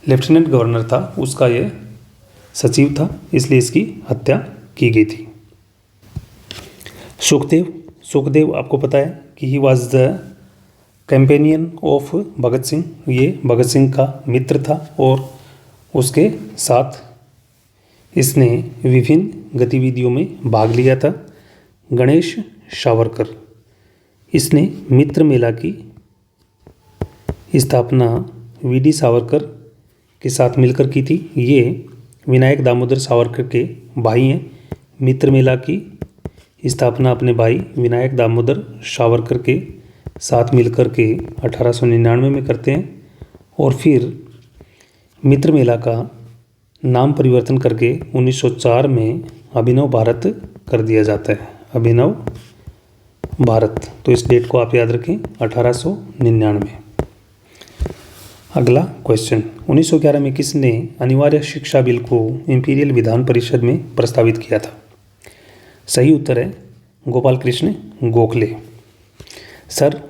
लेफ्टिनेंट गवर्नर था उसका ये सचिव था, इसलिए इसकी हत्या की गई थी। सुखदेव आपको पता है कि he was the companion of Bhagat Singh, ये भगत सिंह का मित्र था और उसके साथ इसने विभिन्न गतिविधियों में भाग लिया था। गणेश सावरकर, इसने मित्र मेला की स्थापना वीडी सावरकर के साथ मिलकर की थी। ये विनायक दामोदर सावरकर के भाई हैं। मित्र मेला की स्थापना अपने भाई विनायक दामोदर सावरकर के साथ मिलकर के 1899 में करते हैं और फिर मित्र मेला का नाम परिवर्तन करके 1904 में अभिनव भारत कर दिया जाता है, अभिनव भारत। तो इस डेट को आप याद रखें, 1899। अगला क्वेश्चन, 1911 में किसने अनिवार्य शिक्षा बिल को इंपीरियल विधान परिषद में प्रस्तावित किया था? सही उत्तर है Gopal Krishna Gokhale. Sir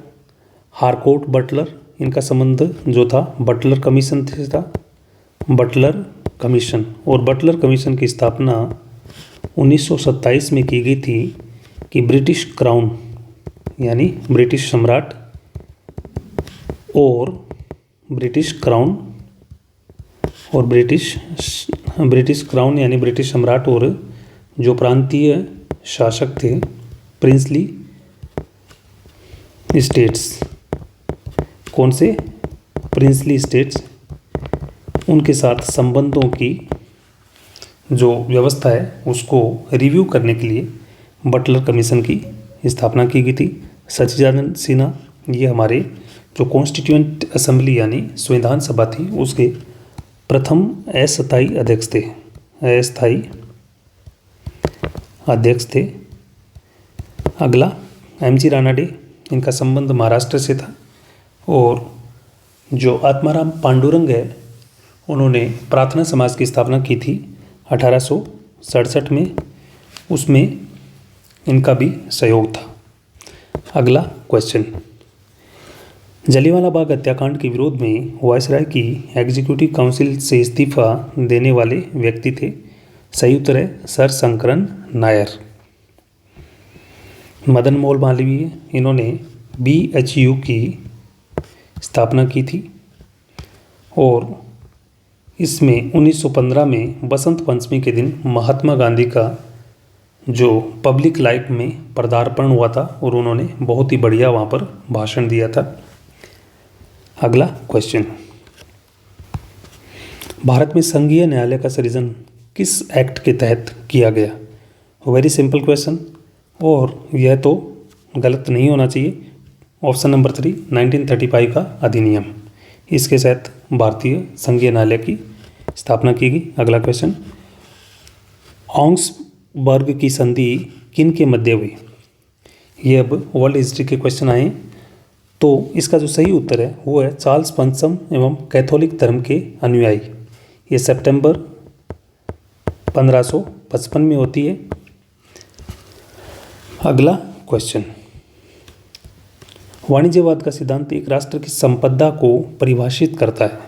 Harcourt Butler, इनका संबंध जो था बटलर कमीशन से था, बटलर कमीशन। और बटलर कमीशन की स्थापना 1927 में की गई थी कि ब्रिटिश क्राउन यानी ब्रिटिश सम्राट और ब्रिटिश क्राउन और ब्रिटिश क्राउन यानी ब्रिटिश सम्राट और जो प्रांतीय शासक थे प्रिंसली स्टेट्स, कौन से प्रिंसली स्टेट्स, उनके साथ संबंधों की जो व्यवस्था है उसको रिव्यू करने के लिए बटलर कमीशन की स्थापना की गई थी। सच्चिदानंद सिन्हा ये हमारे जो कॉन्स्टिट्यूएंट असेंबली यानी संविधान सभा थी उसके प्रथम अस्थायी अध्यक्ष थे। अगला एम.जी. रानाडे, इनका संबंध महाराष्ट्र से था। और जो आत्माराम पांडुरंग है उन्होंने प्रार्थना समाज की स्थापना की थी 1867 में, उसमें इनका भी सहयोग था। अगला क्वेश्चन, जलियांवाला बाग हत्याकांड के विरोध में वायसराय की एग्जीक्यूटिव काउंसिल से इस्तीफा देने वाले व्यक्ति थे। सही उत्तर है सर शंकरन नायर। मदन मोहन मालवीय, इन्होंने BHU की स्थापना की थी और इसमें 1915 में बसंत पंचमी के दिन महात्मा गांधी का जो पब्लिक लाइफ में पदार्पण हुआ था और उन्होंने बहुत ही बढ़िया वहाँ पर भाषण दिया था। अगला क्वेश्चन, भारत में संघीय न्यायालय का सृजन किस एक्ट के तहत किया गया? वेरी सिंपल क्वेश्चन और यह तो गलत नहीं होना चाहिए। ऑप्शन नंबर 3 1935 का अधिनियम, इसके तहत भारतीय संघीय न्यायालय की स्थापना की गई। अगला क्वेश्चन, ऑग्सबर्ग की संधि किन के मध्य हुई? ये अब वर्ल्ड हिस्ट्री के क्वेश्चन आए, तो इसका जो सही उत्तर है वो है चार्ल्स पंचम एवं कैथोलिक धर्म के अनुयायी। ये सितंबर 1555 में होती है। अगला क्वेश्चन, वाणिज्यवाद का सिद्धांत एक राष्ट्र की संपदा को परिभाषित करता है,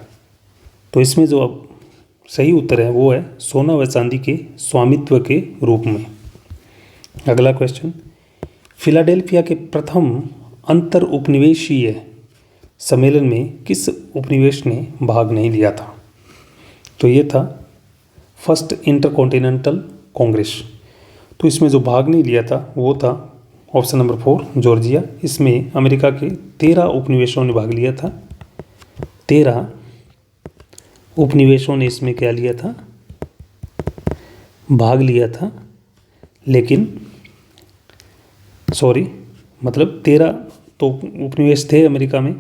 तो इसमें जो अब सही उत्तर है वो है सोना व चांदी के स्वामित्व के रूप में। अगला क्वेश्चन, फिलाडेल्फिया के प्रथम अंतर उपनिवेशीय सम्मेलन में किस उपनिवेश ने भाग नहीं लिया था? तो ये था फर्स्ट इंटरकॉन्टिनेंटल कांग्रेस। तो इसमें जो भाग नहीं लिया था वो था ऑप्शन नंबर 4 जॉर्जिया। इसमें अमेरिका के 13 उपनिवेशों ने भाग लिया था। 13 उपनिवेशों ने इसमें क्या लिया था? भाग लिया था। लेकिन 13 तो उपनिवेश थे अमेरिका में,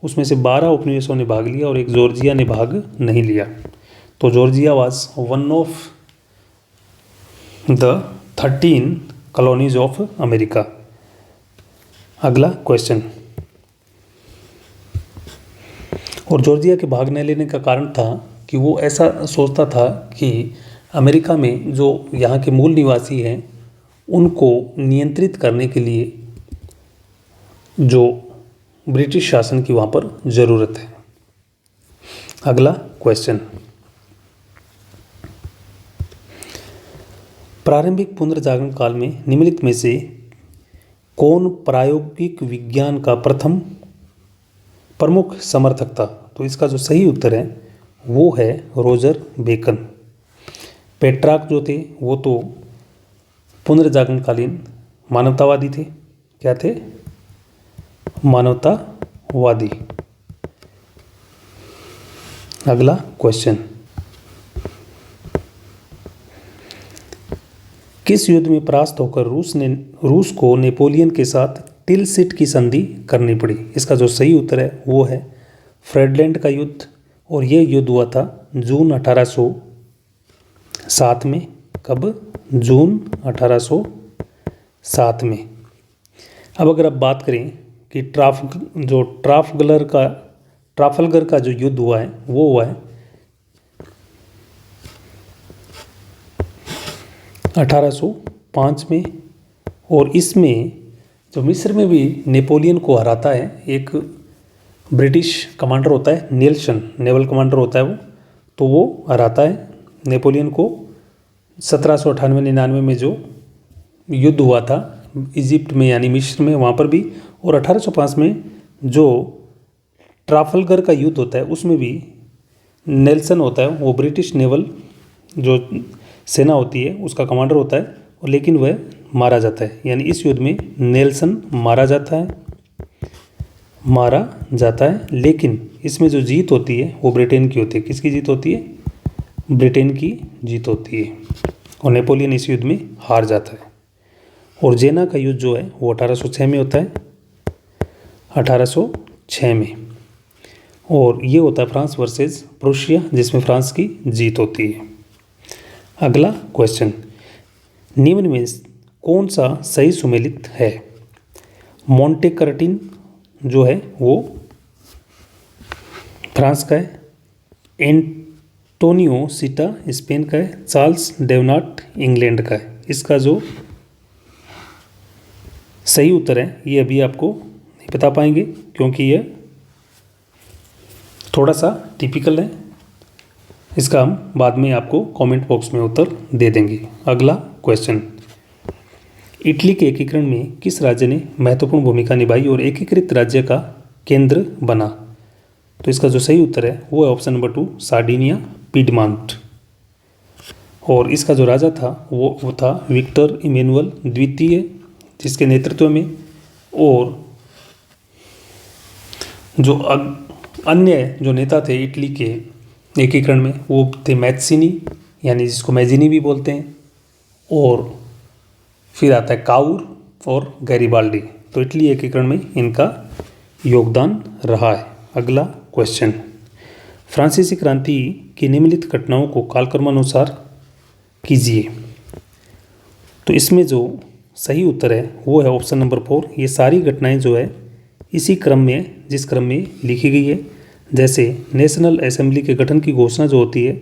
उसमें से 12 उपनिवेशों ने भाग लिया और एक जॉर्जिया ने भाग नहीं लिया। तो Georgia was one of the 13 colonies of America. अगला क्वेश्चन, और जॉर्जिया के भाग न लेने का कारण था कि वो ऐसा सोचता था कि अमेरिका में जो यहाँ के मूल निवासी हैं उनको नियंत्रित करने के लिए जो ब्रिटिश शासन की वहाँ पर ज़रूरत है। अगला क्वेश्चन, प्रारंभिक पुनर्जागरण काल में निम्नलिखित में से कौन प्रायोगिक विज्ञान का प्रमुख समर्थक था? तो इसका जो सही उत्तर है वो है रोजर बेकन। पेट्रार्क जो थे वो तो पुनर्जागरणकालीन मानवतावादी थे। क्या थे? मानवतावादी। अगला क्वेश्चन, किस युद्ध में परास्त होकर रूस को नेपोलियन के साथ टिलसिट की संधि करनी पड़ी? इसका जो सही उत्तर है वो है फ्रेडलैंड का युद्ध, और ये युद्ध हुआ था जून 1807 में। कब? जून 1807 में। अब अगर आप बात करें कि ट्राफलगर का जो युद्ध हुआ है वो हुआ है 1805 में, और इसमें जो मिस्र में भी नेपोलियन को हराता है एक ब्रिटिश कमांडर होता है नेल्सन, नेवल कमांडर होता है वो, तो वो हराता है नेपोलियन को 1798-99 में जो युद्ध हुआ था इजिप्ट में यानी मिस्र में, वहाँ पर भी, और 1805 में जो ट्राफलगर का युद्ध होता है उसमें भी नेल्सन होता है, वो ब्रिटिश नेवल जो सेना होती है उसका कमांडर होता है, और लेकिन वह मारा जाता है। यानी इस युद्ध में नेल्सन मारा जाता है, लेकिन इसमें जो जीत होती है वो ब्रिटेन की होती है। किसकी जीत होती है? ब्रिटेन की जीत होती है, और नेपोलियन इस युद्ध में हार जाता है। और जेना का युद्ध जो है वो 1806 में होता है, 1806 में, और ये होता है फ्रांस वर्सेस प्रूशिया, जिसमें फ्रांस की जीत होती है। अगला क्वेश्चन, निम्न में कौन सा सही सुमेलित है? मोंटे कार्टिन जो है वो फ्रांस का है, एंटोनियो सीटा स्पेन का है, चार्ल्स डेवनाट इंग्लैंड का है। इसका जो सही उत्तर है ये अभी आपको नहीं बता पाएंगे क्योंकि ये थोड़ा सा टिपिकल है। इसका हम बाद में आपको कमेंट बॉक्स में उत्तर दे देंगे। अगला क्वेश्चन, इटली के एकीकरण में किस राज्य ने महत्वपूर्ण भूमिका निभाई और एकीकृत राज्य का केंद्र बना? तो इसका जो सही उत्तर है वो है ऑप्शन नंबर 2, सार्डिनिया पिडमांट। और इसका जो राजा था वो था विक्टर इमैनुअल द्वितीय, जिसके नेतृत्व में, और जो अन्य जो नेता थे इटली के एकीकरण में वो थे मैज़िनी, यानी जिसको मैजिनी भी बोलते हैं, और फिर आता है काउर और गैरिबाल्डी। तो इटली एकीकरण में इनका योगदान रहा है। अगला क्वेश्चन, फ्रांसीसी क्रांति की निम्नलिखित घटनाओं को कालक्रमानुसार कीजिए। तो इसमें जो सही उत्तर है वो है ऑप्शन नंबर 4। ये सारी घटनाएं जो है इसी क्रम में, जिस क्रम में लिखी गई है। जैसे नेशनल असेंबली के गठन की घोषणा जो होती है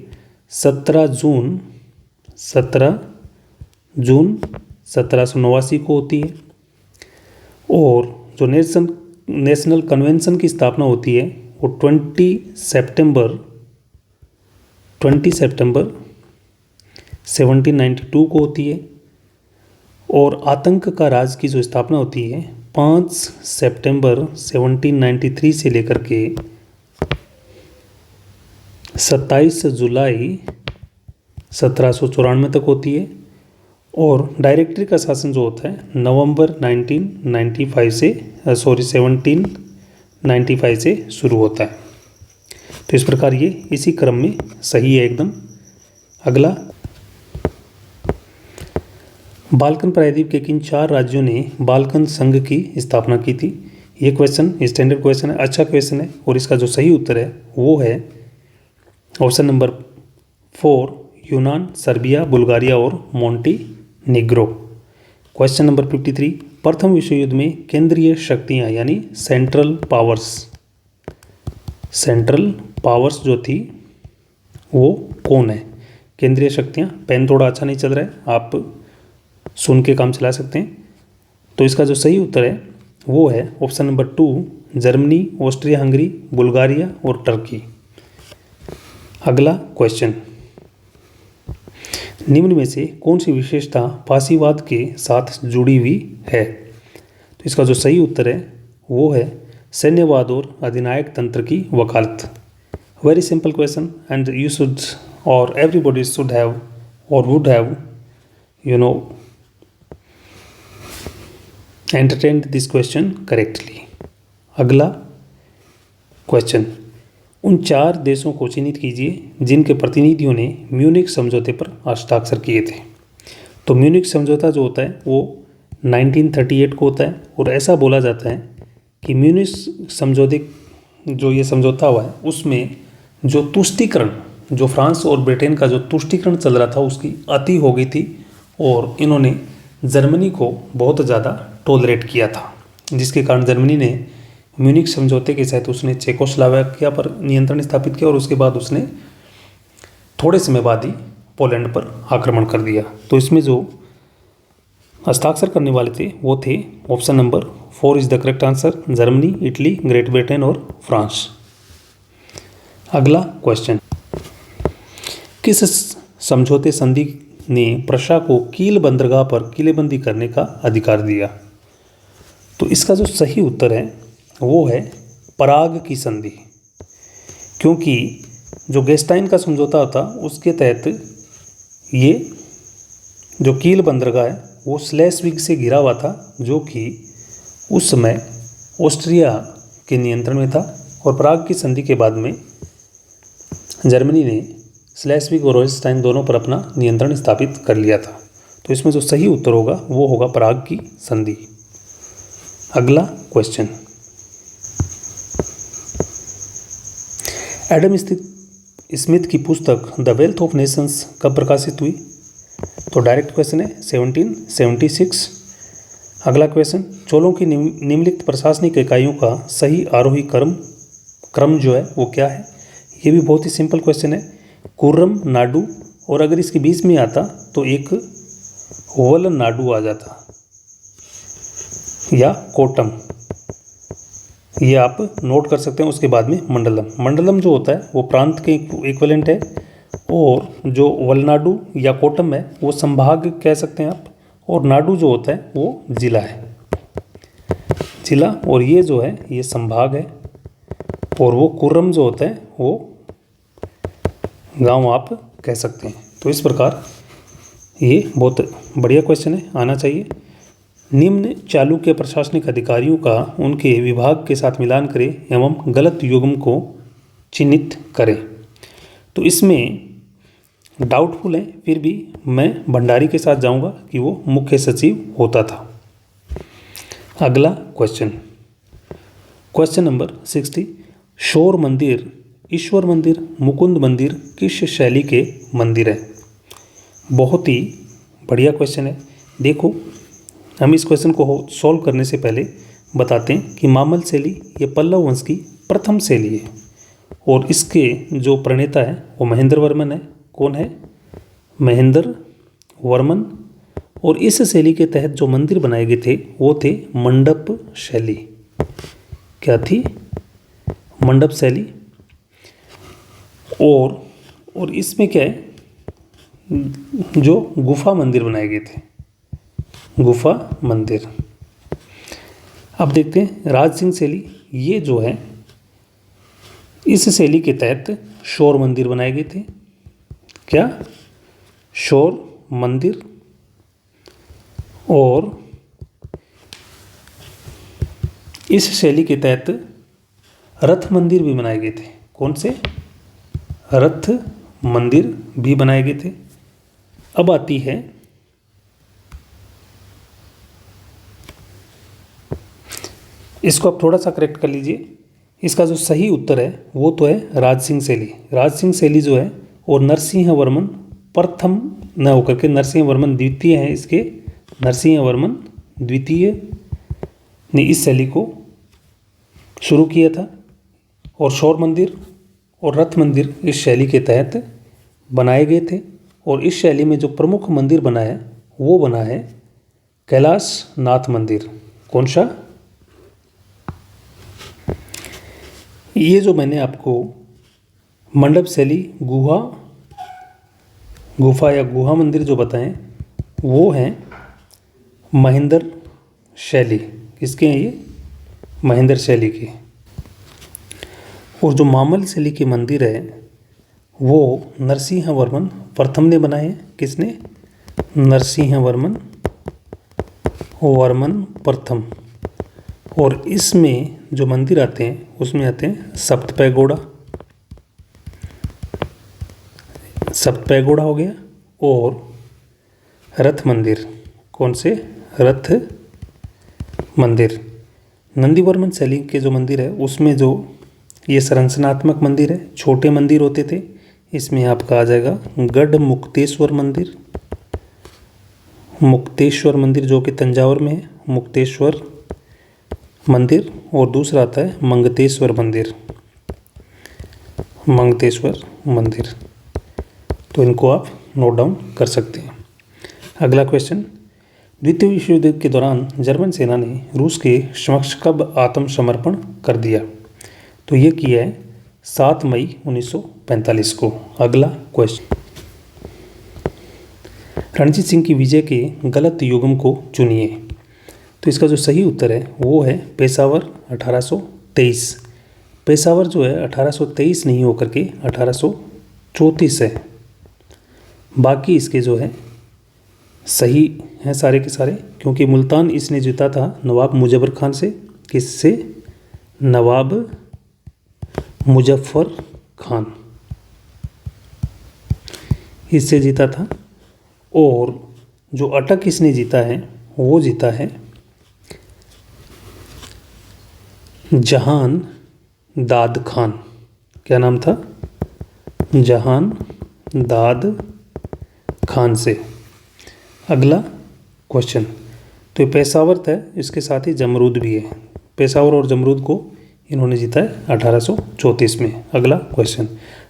17 जून 1789 को होती है, और जो नेशनल कन्वेंशन की स्थापना होती है वो 20 सितंबर 1792 को होती है, और आतंक का राज की जो स्थापना होती है 5 सितंबर 1793 से लेकर के 27 जुलाई 1794 तक होती है, और डायरेक्टरी का शासन जो होता है नवंबर 1795 से शुरू होता है। तो इस प्रकार ये इसी क्रम में सही है एकदम। अगला, बाल्कन प्रायद्वीप के किन 4 राज्यों ने बाल्कन संघ की स्थापना की थी? ये क्वेश्चन स्टैंडर्ड क्वेश्चन है, अच्छा क्वेश्चन है, और इसका जो सही उत्तर है वो है ऑप्शन नंबर 4, यूनान, सर्बिया, बुल्गारिया और मोंटीनीग्रो। क्वेश्चन नंबर 53, प्रथम विश्व युद्ध में केंद्रीय शक्तियाँ यानी सेंट्रल पावर्स जो थी वो कौन है? केंद्रीय शक्तियाँ, पेन थोड़ा अच्छा नहीं चल रहा है, आप सुन के काम चला सकते हैं। तो इसका जो सही उत्तर है वो है option number 2, Germany, Austria Hungary, Bulgaria और टर्की। अगला क्वेश्चन, निम्न में से कौन सी विशेषता फासीवाद के साथ जुड़ी हुई है? तो इसका जो सही उत्तर है वो है सैन्यवाद और अधिनायक तंत्र की वकालत। Very simple question, and you should और एवरीबॉडी शुड हैव और would have entertained this question correctly. अगला क्वेश्चन, उन 4 देशों को चिन्हित कीजिए जिनके प्रतिनिधियों ने म्यूनिख समझौते पर हस्ताक्षर किए थे। तो म्यूनिख समझौता जो होता है वो 1938 को होता है, और ऐसा बोला जाता है कि म्यूनिख समझौते जो ये समझौता हुआ है उसमें जो तुष्टीकरण, जो फ्रांस और ब्रिटेन का जो तुष्टीकरण चल रहा था उसकी अति हो गई थी, और इन्होंने जर्मनी को बहुत ज़्यादा टॉलरेट किया था, जिसके कारण जर्मनी ने म्यूनिख समझौते के तहत उसने चेकोस्लोवाकिया पर नियंत्रण स्थापित किया, और उसके बाद उसने थोड़े समय बाद ही पोलैंड पर आक्रमण कर दिया। तो इसमें जो हस्ताक्षर करने वाले थे वो थे option number 4 is the correct answer, Germany, Italy, great Britain और फ्रांस। अगला क्वेश्चन, किस समझौते संधि ने प्रशा को कील बंदरगाह पर किलेबंदी करने का अधिकार दिया? तो इसका जो सही उत्तर है वो है पराग की संधि, क्योंकि जो गेस्टाइन का समझौता था उसके तहत ये जो कील बंदरगाह है वो स्लेस्विग से घिरा हुआ था, जो कि उस समय ऑस्ट्रिया के नियंत्रण में था। और पराग की संधि के बाद में जर्मनी ने स्लेस्विग और होल्स्टाइन दोनों पर अपना नियंत्रण स्थापित कर लिया था। तो इसमें जो सही उत्तर होगा वो होगा पराग की संधि। अगला क्वेश्चन, एडम स्मिथ की पुस्तक द वेल्थ ऑफ नेशंस कब प्रकाशित हुई? तो डायरेक्ट क्वेश्चन है 1776। अगला क्वेश्चन, चोलों की निम्नलिखित प्रशासनिक इकाइयों का सही आरोही क्रम जो है वो क्या है? ये भी बहुत ही सिंपल क्वेश्चन है। कुर्रम नाडु, और अगर इसके बीच में आता तो एक वल नाडु आ जाता या कोटम, ये आप नोट कर सकते हैं। उसके बाद में मंडलम जो होता है वो प्रांत के इक्विवेलेंट है, और जो वलनाडु या कोटम है वो संभाग कह सकते हैं आप, और नाडु जो होता है वो जिला है, जिला, और ये जो है ये संभाग है, और वो कुर्रम जो होता है वो गांव आप कह सकते हैं। तो इस प्रकार ये बहुत बढ़िया क्वेश्चन है, आना चाहिए। निम्न चालुक्य प्रशासनिक अधिकारियों का उनके विभाग के साथ मिलान करें एवं गलत युग्म को चिन्हित करें। तो इसमें डाउटफुल है, फिर भी मैं भंडारी के साथ जाऊंगा कि वो मुख्य सचिव होता था। अगला क्वेश्चन, क्वेश्चन नंबर 60, शोर मंदिर, ईश्वर मंदिर, मुकुंद मंदिर किस शैली के मंदिर हैं? बहुत ही बढ़िया क्वेश्चन है। देखो, हम इस क्वेश्चन को सॉल्व करने से पहले बताते हैं कि मामल शैली ये पल्लव वंश की प्रथम शैली है, और इसके जो प्रणेता है वो महेंद्र वर्मन है। कौन है? महेंद्र वर्मन। और इस शैली के तहत जो मंदिर बनाए गए थे वो थे मंडप शैली। क्या थी? मंडप शैली। और इसमें क्या है, जो गुफा मंदिर बनाए गए थे, गुफा मंदिर। अब देखते हैं राज सिंह शैली, ये जो है इस शैली के तहत शोर मंदिर बनाए गए थे। क्या? शोर मंदिर। और इस शैली के तहत रथ मंदिर भी बनाए गए थे। कौन से? रथ मंदिर भी बनाए गए थे। अब आती है इसको आप थोड़ा सा करेक्ट कर लीजिए। इसका जो सही उत्तर है वो तो है राज सिंह शैली। राज सिंह शैली जो है, और नरसिंह वर्मन प्रथम न होकर के नरसिंह वर्मन द्वितीय है, इसके नरसिंह वर्मन द्वितीय ने इस शैली को शुरू किया था। और शोर मंदिर और रथ मंदिर इस शैली के तहत बनाए गए थे। और इस शैली में जो प्रमुख मंदिर बना है वो बना है कैलाश नाथ मंदिर। कौन सा? ये जो मैंने आपको मंडप शैली गुफा या गुहा मंदिर जो बताएं वो हैं महेंद्र शैली। किसके हैं ये? महेंद्र शैली के। और जो मामल शैली के मंदिर है वो नरसिंह वर्मन प्रथम ने बनाए हैं। किसने? नरसिंह वर्मन प्रथम। और इसमें जो मंदिर आते हैं उसमें आते हैं सप्तपैगोड़ा हो गया, और रथ मंदिर। कौन से? रथ मंदिर। नंदीवर्मन शैली के जो मंदिर है उसमें जो ये संरचनात्मक मंदिर है, छोटे मंदिर होते थे। इसमें आपका आ जाएगा गढ़ मुक्तेश्वर मंदिर जो कि तंजावुर में है, मुक्तेश्वर मंदिर। और दूसरा आता है मंगतेश्वर मंदिर। तो इनको आप नोट डाउन कर सकते हैं। अगला क्वेश्चन, द्वितीय विश्व युद्ध के दौरान जर्मन सेना ने रूस के समक्ष कब आत्मसमर्पण कर दिया? तो ये किया है 7 मई 1945 को। अगला क्वेश्चन, रणजीत सिंह की विजय के गलत युग्म को चुनिए। तो इसका जो सही उत्तर है वो है पेशावर 1823। पेशावर जो है 1823 नहीं होकर के 1834 है। बाकी इसके जो है सही हैं सारे के सारे, क्योंकि मुल्तान इसने जीता था नवाब मुजफ्फर खान से। किससे? नवाब मुजफ्फर खान, इससे जीता था। और जो अटक इसने जीता है वो जीता है जहान दाद खान। क्या नाम था? जहान दाद खान से। अगला क्वेश्चन, तो ये पेशावर था, इसके साथ ही जमरूद भी है। पेशावर और जमरूद को इन्होंने जीता है 1834 में। अगला क्वेश्चन,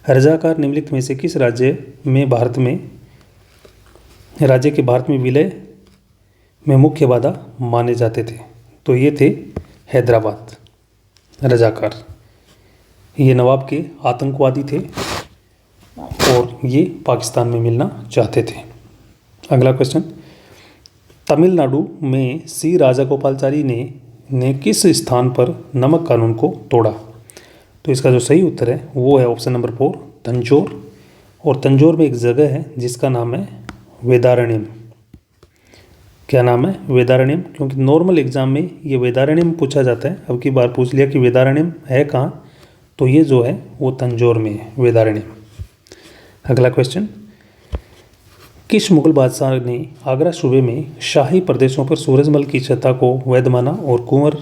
रजाकार निम्नलिखित में से किस राज्य के भारत में विलय में मुख्य बाधा माने जाते थे? तो ये थे हैदराबाद रजाकार। ये नवाब के आतंकवादी थे और ये पाकिस्तान में मिलना चाहते थे। अगला क्वेश्चन, तमिलनाडु में सी राजागोपालाचारी ने किस स्थान पर नमक कानून को तोड़ा? तो इसका जो सही उत्तर है वो है ऑप्शन नंबर 4, तंजौर। और तंजौर में एक जगह है जिसका नाम है वेदारण्यम। क्या नाम है? वेदारण्यम। क्योंकि नॉर्मल एग्जाम में ये वेदारण्यम पूछा जाता है। अब की बार पूछ लिया कि वेदारण्यम है कहाँ, तो ये जो है वो तंजौर में है, वेदारण्यम। अगला क्वेश्चन, किस मुगल बादशाह ने आगरा सूबे में शाही प्रदेशों पर सूरजमल की सत्ता को वैध माना और कुंवर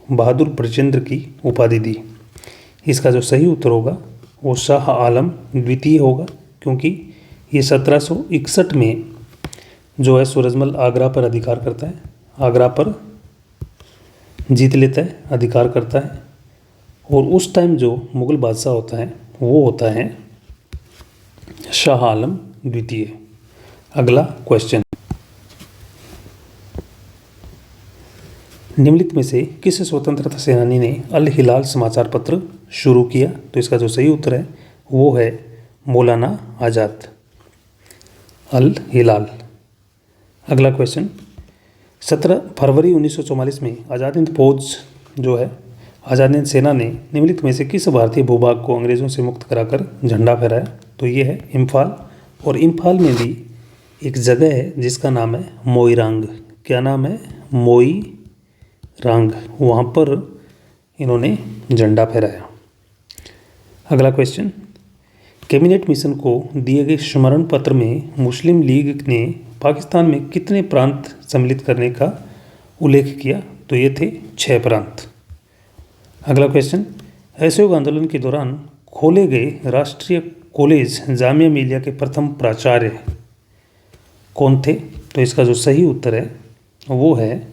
बहादुर ब्रजेंद्र की उपाधि दी? इसका जो सही उत्तर होगा वो शाह आलम द्वितीय होगा, क्योंकि ये 1761 में जो है सूरजमल आगरा पर अधिकार करता है, आगरा पर जीत लेता है, अधिकार करता है। और उस टाइम जो मुगल बादशाह होता है वो होता है शाह आलम द्वितीय। अगला क्वेश्चन, निम्नलिखित में से किस स्वतंत्रता सेनानी ने अल हिलाल समाचार पत्र शुरू किया? तो इसका जो सही उत्तर है वो है मौलाना आज़ाद, अल हिलाल। अगला क्वेश्चन, 17 फरवरी 1944 में आज़ाद हिंद फौज जो है, आज़ाद हिंद सेना ने निम्नलिखित में से किस भारतीय भूभाग को अंग्रेज़ों से मुक्त कराकर झंडा फहराया? तो ये है इम्फाल। और इम्फाल में भी एक जगह है जिसका नाम है मोईरांग। क्या नाम है? मोईरांग। वहाँ पर इन्होंने झंडा फहराया। अगला क्वेश्चन, कैबिनेट मिशन को दिए गए स्मरण पत्र में मुस्लिम लीग ने पाकिस्तान में कितने प्रांत सम्मिलित करने का उल्लेख किया? तो ये थे 6 प्रांत। अगला क्वेश्चन, असहयोग आंदोलन के दौरान खोले गए राष्ट्रीय कॉलेज जामिया मिलिया के प्रथम प्राचार्य कौन थे? तो इसका जो सही उत्तर है वो है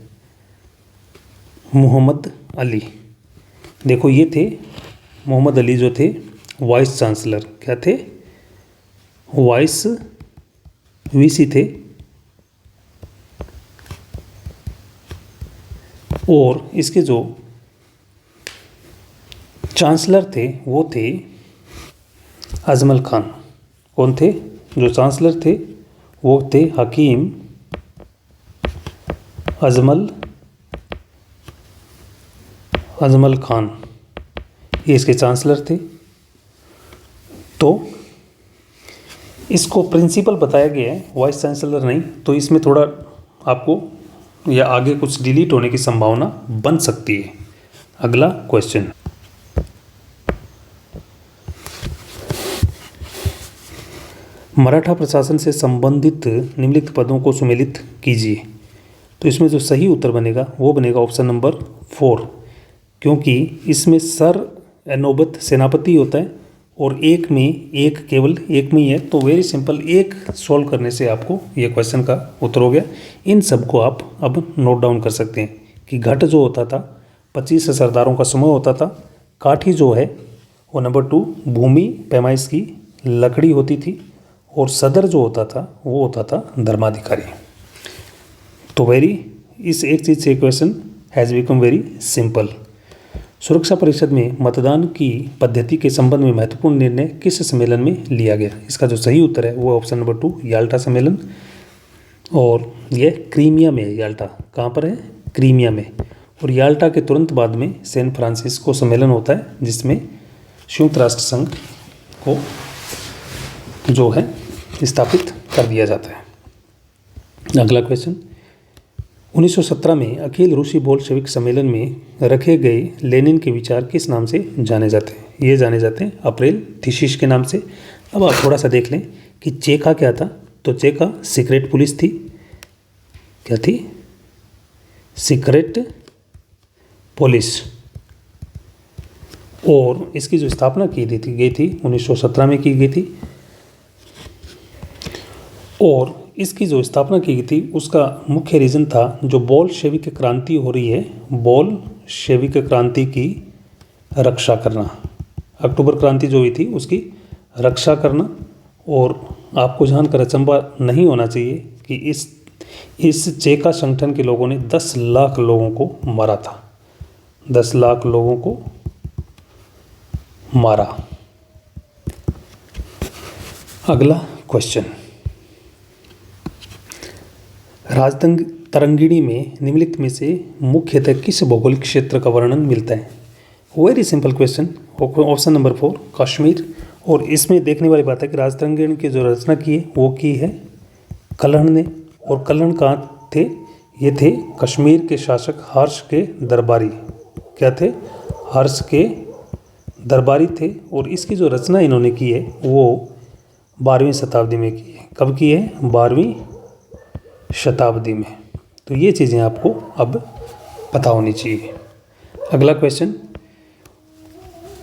मोहम्मद अली। देखो ये थे मोहम्मद अली जो थे वाइस चांसलर। क्या थे? वाइस वीसी थे। और इसके जो चांसलर थे वो थे अजमल खान। कौन थे? जो चांसलर थे वो थे हकीम अजमल खान। ये इसके चांसलर थे। तो इसको प्रिंसिपल बताया गया है, वाइस चांसलर नहीं। तो इसमें थोड़ा आपको या आगे कुछ डिलीट होने की संभावना बन सकती है। अगला क्वेश्चन, मराठा प्रशासन से संबंधित निम्नलिखित पदों को सुमेलित कीजिए। तो इसमें जो सही उत्तर बनेगा वो बनेगा ऑप्शन नंबर 4, क्योंकि इसमें सर नौबत सेनापति होता है और केवल एक में ही है। तो वेरी सिंपल, एक सॉल्व करने से आपको ये क्वेश्चन का उत्तर हो गया। इन सब को आप अब नोट डाउन कर सकते हैं कि घट जो होता था 25 सरदारों का समूह होता था। काठी जो है वो नंबर 2 भूमि पैमाइश की लकड़ी होती थी। और सदर जो होता था वो होता था धर्माधिकारी। तो इस एक चीज़ से question has become very simple. सुरक्षा परिषद में मतदान की पद्धति के संबंध में महत्वपूर्ण निर्णय किस सम्मेलन में लिया गया? इसका जो सही उत्तर है वो ऑप्शन नंबर 2 याल्टा सम्मेलन। और यह क्रीमिया में है। याल्टा कहाँ पर है? क्रीमिया में। और याल्टा के तुरंत बाद में सैन फ्रांसिस्को सम्मेलन होता है जिसमें संयुक्त राष्ट्र संघ को जो है स्थापित कर दिया जाता है। अगला क्वेश्चन, 1917 में अखिल रूसी बोल्शेविक सम्मेलन में रखे गए लेनिन के विचार किस नाम से जाने जाते हैं? ये जाने जाते हैं अप्रैल थीसिस के नाम से। अब आप थोड़ा सा देख लें कि चेका क्या था। तो चेका सीक्रेट पुलिस थी। क्या थी? Secret police. और इसकी जो स्थापना की गई थी 1917 में की गई थी। और इसकी जो स्थापना की गई थी उसका मुख्य रीज़न था जो बोल्शेविक क्रांति हो रही है, बोल्शेविक क्रांति की रक्षा करना। अक्टूबर क्रांति जो हुई थी उसकी रक्षा करना। और आपको जानकर अचंभा नहीं होना चाहिए कि इस चेका संगठन के लोगों ने 10 लाख लोगों को मारा था। 10 लाख लोगों को मारा। अगला क्वेश्चन, राजतरंगिणी में निम्नलिखित में से मुख्यतः किस भौगोलिक क्षेत्र का वर्णन मिलता है? Very simple question. Option number 4 Kashmir. और इसमें देखने वाली बात है कि राजतरंगिणी की जो रचना की है वो की है कल्हण ने। और कल्हण कहाँ थे? ये थे कश्मीर के शासक हर्ष के दरबारी। क्या थे? हर्ष के दरबारी थे। और इसकी जो रचना इन्होंने की है वो 12वीं शताब्दी में की है। कब की है? 12वीं शताब्दी में। तो ये चीज़ें आपको अब पता होनी चाहिए। अगला क्वेश्चन,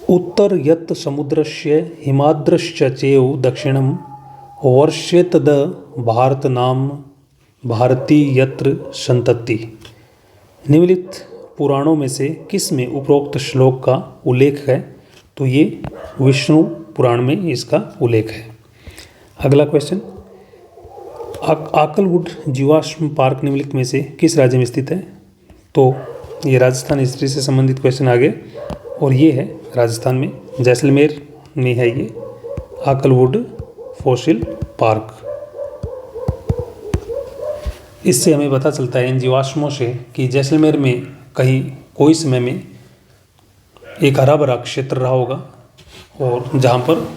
उत्तर यत् समुद्रस्य हिमाद्रश्च चेव दक्षिणम वर्ष्येतद भारत नाम भारती यत्र संतति। निम्नलिखित पुराणों में से किस में उपरोक्त श्लोक का उल्लेख है? तो ये विष्णु पुराण में इसका उल्लेख है। अगला क्वेश्चन, आकलवुड जीवाश्म पार्क निम्नलिखित में से किस राज्य में स्थित है? तो ये राजस्थान हिस्ट्री से संबंधित क्वेश्चन आ गए। और ये है राजस्थान में, जैसलमेर में है ये आकलवुड फॉसिल पार्क। इससे हमें पता चलता है इन जीवाश्मों से कि जैसलमेर में कहीं कोई समय में एक हरा भरा क्षेत्र रहा होगा और जहाँ पर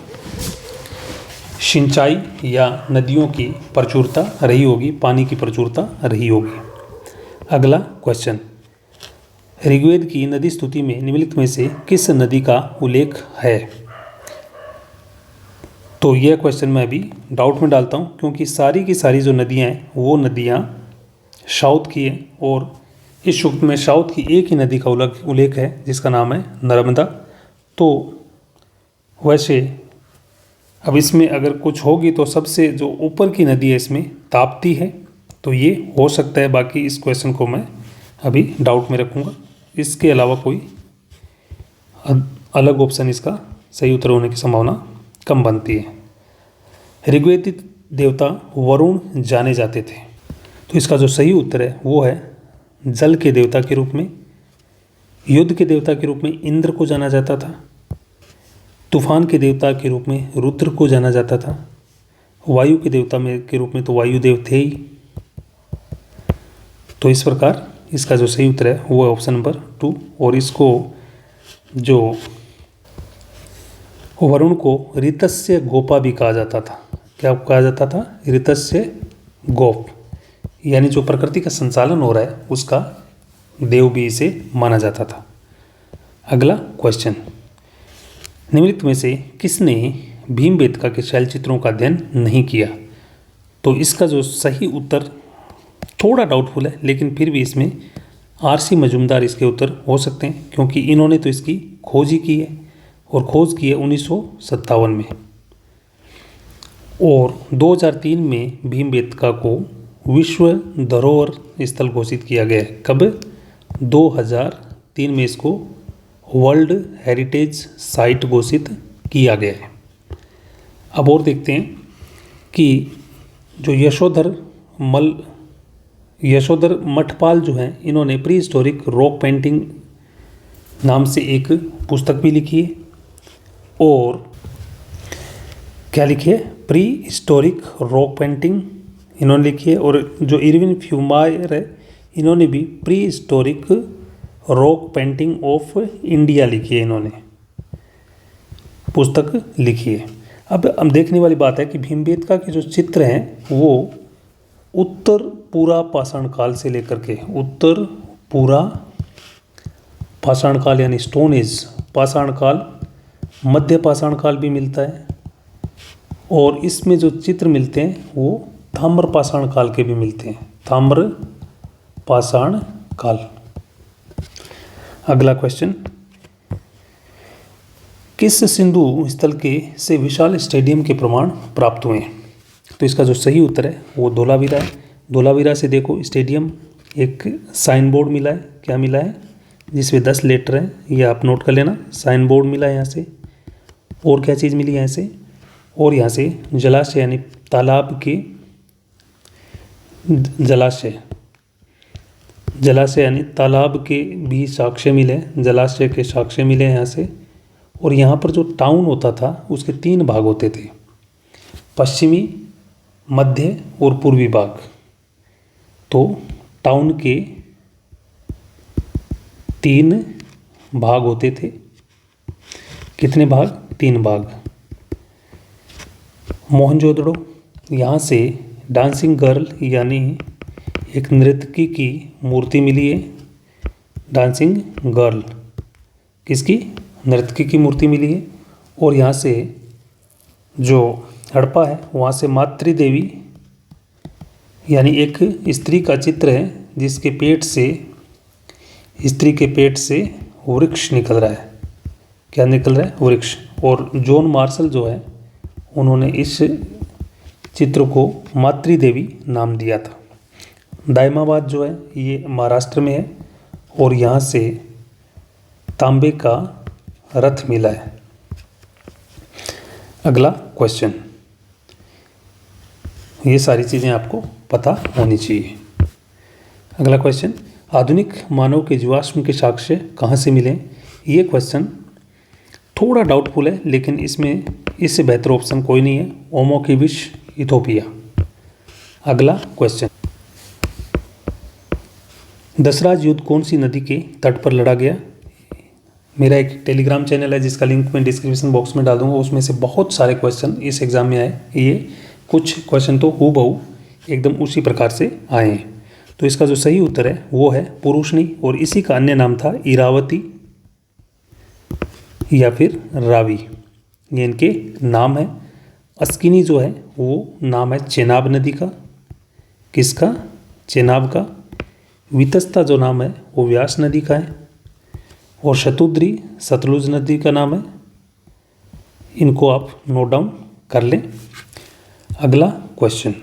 सिंचाई या नदियों की प्रचुरता रही होगी, पानी की प्रचुरता रही होगी। अगला क्वेश्चन, ऋग्वेद की नदी स्तुति में निम्नलिखित में से किस नदी का उल्लेख है? तो यह क्वेश्चन मैं अभी डाउट में डालता हूँ क्योंकि सारी की सारी जो नदियाँ हैं वो नदियाँ साउथ की हैं। और इस सूक्त में साउथ की एक ही नदी का उल्लेख है जिसका नाम है नर्मदा। तो वैसे अब इसमें अगर कुछ होगी तो सबसे जो ऊपर की नदी है इसमें ताप्ती है। तो ये हो सकता है। बाकी इस क्वेश्चन को मैं अभी डाउट में रखूँगा। इसके अलावा कोई अलग ऑप्शन इसका सही उत्तर होने की संभावना कम बनती है। ऋग्वेदिक देवता वरुण जाने जाते थे। तो इसका जो सही उत्तर है वो है जल के देवता के रूप में, युद्ध के देवता के रूप में इंद्र को जाना जाता था, तूफान के देवता के रूप में रुद्र को जाना जाता था, वायु के देवता के रूप में तो वायुदेव थे ही। तो इस प्रकार इसका जो सही उत्तर है वो है ऑप्शन नंबर 2। और इसको जो वरुण को ऋतस्य गोपा भी कहा जाता था। क्या कहा जाता था? ऋतस्य गोप, यानी जो प्रकृति का संचालन हो रहा है उसका देव भी इसे माना जाता था। अगला क्वेश्चन, निम्नलिखित में से किसने भीमबेटका के शैलचित्रों का अध्ययन नहीं किया? तो इसका जो सही उत्तर थोड़ा डाउटफुल है, लेकिन फिर भी इसमें आर.सी. मजूमदार इसके उत्तर हो सकते हैं क्योंकि इन्होंने तो इसकी खोज ही की है और खोज की है 1957 में। और 2003 में भीमबेटका को विश्व धरोहर स्थल घोषित किया गया है। कब? 2003 में इसको वर्ल्ड हेरिटेज साइट घोषित किया गया है। अब और देखते हैं कि जो यशोधर मठपाल जो हैं इन्होंने प्री हिस्टोरिक रॉक पेंटिंग नाम से एक पुस्तक भी लिखी है। और क्या लिखी है? प्री हिस्टोरिक रॉक पेंटिंग इन्होंने लिखी है। और जो इरविन फ्यूमायर है, इन्होंने भी pre historic rock painting of India लिखी है, इन्होंने पुस्तक लिखी है। अब हम देखने वाली बात है कि भीमबेटका के जो चित्र हैं वो उत्तर पूरा पाषाण काल से लेकर के उत्तर पूरा पाषाण काल यानी स्टोन एज पाषाण काल, मध्य पाषाण काल भी मिलता है, और इसमें जो चित्र मिलते हैं वो ताम्र पाषाण काल के भी मिलते हैं, ताम्र पाषाण काल। अगला क्वेश्चन, किस सिंधु स्थल के से विशाल स्टेडियम के प्रमाण प्राप्त हुए हैं? तो इसका जो सही उत्तर है वो धोलावीरा है। धोलावीरा से देखो स्टेडियम, एक साइन बोर्ड मिला है, क्या मिला है, जिसमें 10 लेटर हैं, ये आप नोट कर लेना। साइन बोर्ड मिला है यहाँ से, और क्या चीज़ मिली यहाँ से, और यहाँ से जलाशय यानी तालाब के जलाशय यानी तालाब के भी साक्ष्य मिले, जलाशय के साक्ष्य मिले यहाँ से। और यहाँ पर जो टाउन होता था उसके 3 भाग होते थे, पश्चिमी, मध्य और पूर्वी भाग। तो टाउन के 3 भाग होते थे, कितने भाग, 3 भाग। मोहनजोदड़ो, यहाँ से डांसिंग गर्ल यानी एक नर्तकी की मूर्ति मिली है, डांसिंग गर्ल किसकी, नर्तकी की मूर्ति मिली है। और यहाँ से जो हड़प्पा है वहाँ से मातृ देवी यानी एक स्त्री का चित्र है, जिसके पेट से, स्त्री के पेट से वृक्ष निकल रहा है, क्या निकल रहा है, वृक्ष। और जॉन मार्शल जो है उन्होंने इस चित्र को मातृ देवी नाम दिया था। दायमाबाद जो है ये महाराष्ट्र में है, और यहाँ से तांबे का रथ मिला है। अगला क्वेश्चन, ये सारी चीज़ें आपको पता होनी चाहिए। अगला क्वेश्चन, आधुनिक मानव के जीवाश्म के साक्ष्य कहाँ से मिले? ये क्वेश्चन थोड़ा डाउटफुल है, लेकिन इसमें इससे बेहतर ऑप्शन कोई नहीं है, ओमो की विश, इथोपिया। अगला क्वेश्चन, दशराज युद्ध कौन सी नदी के तट पर लड़ा गया? मेरा एक टेलीग्राम चैनल है जिसका लिंक मैं डिस्क्रिप्शन बॉक्स में डाल दूंगा, उसमें से बहुत सारे क्वेश्चन इस एग्ज़ाम में आए, ये कुछ क्वेश्चन तो हूबहू एकदम उसी प्रकार से आए हैं। तो इसका जो सही उत्तर है वो है पुरुषनी, और इसी का अन्य नाम था इरावती या फिर रावी, ये इनके नाम है। अस्किनी जो है वो नाम है चेनाब नदी का, किसका, चेनाब का। वितस्ता जो नाम है वो व्यास नदी का है, और शतुद्री सतलुज नदी का नाम है। इनको आप नोट डाउन कर लें। अगला क्वेश्चन,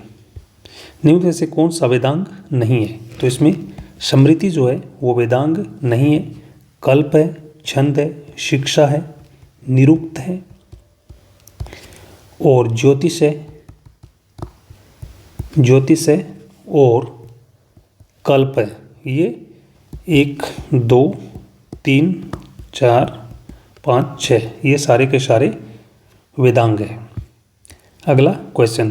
निम्न में से कौन सा वेदांग नहीं है? तो इसमें स्मृति जो है वो वेदांग नहीं है, कल्प है, छंद है, शिक्षा है, निरुक्त है और ज्योतिष है, ज्योतिष है और कल्प है। ये 1 2 3 4 5 6 ये सारे के सारे वेदांग है। अगला क्वेश्चन,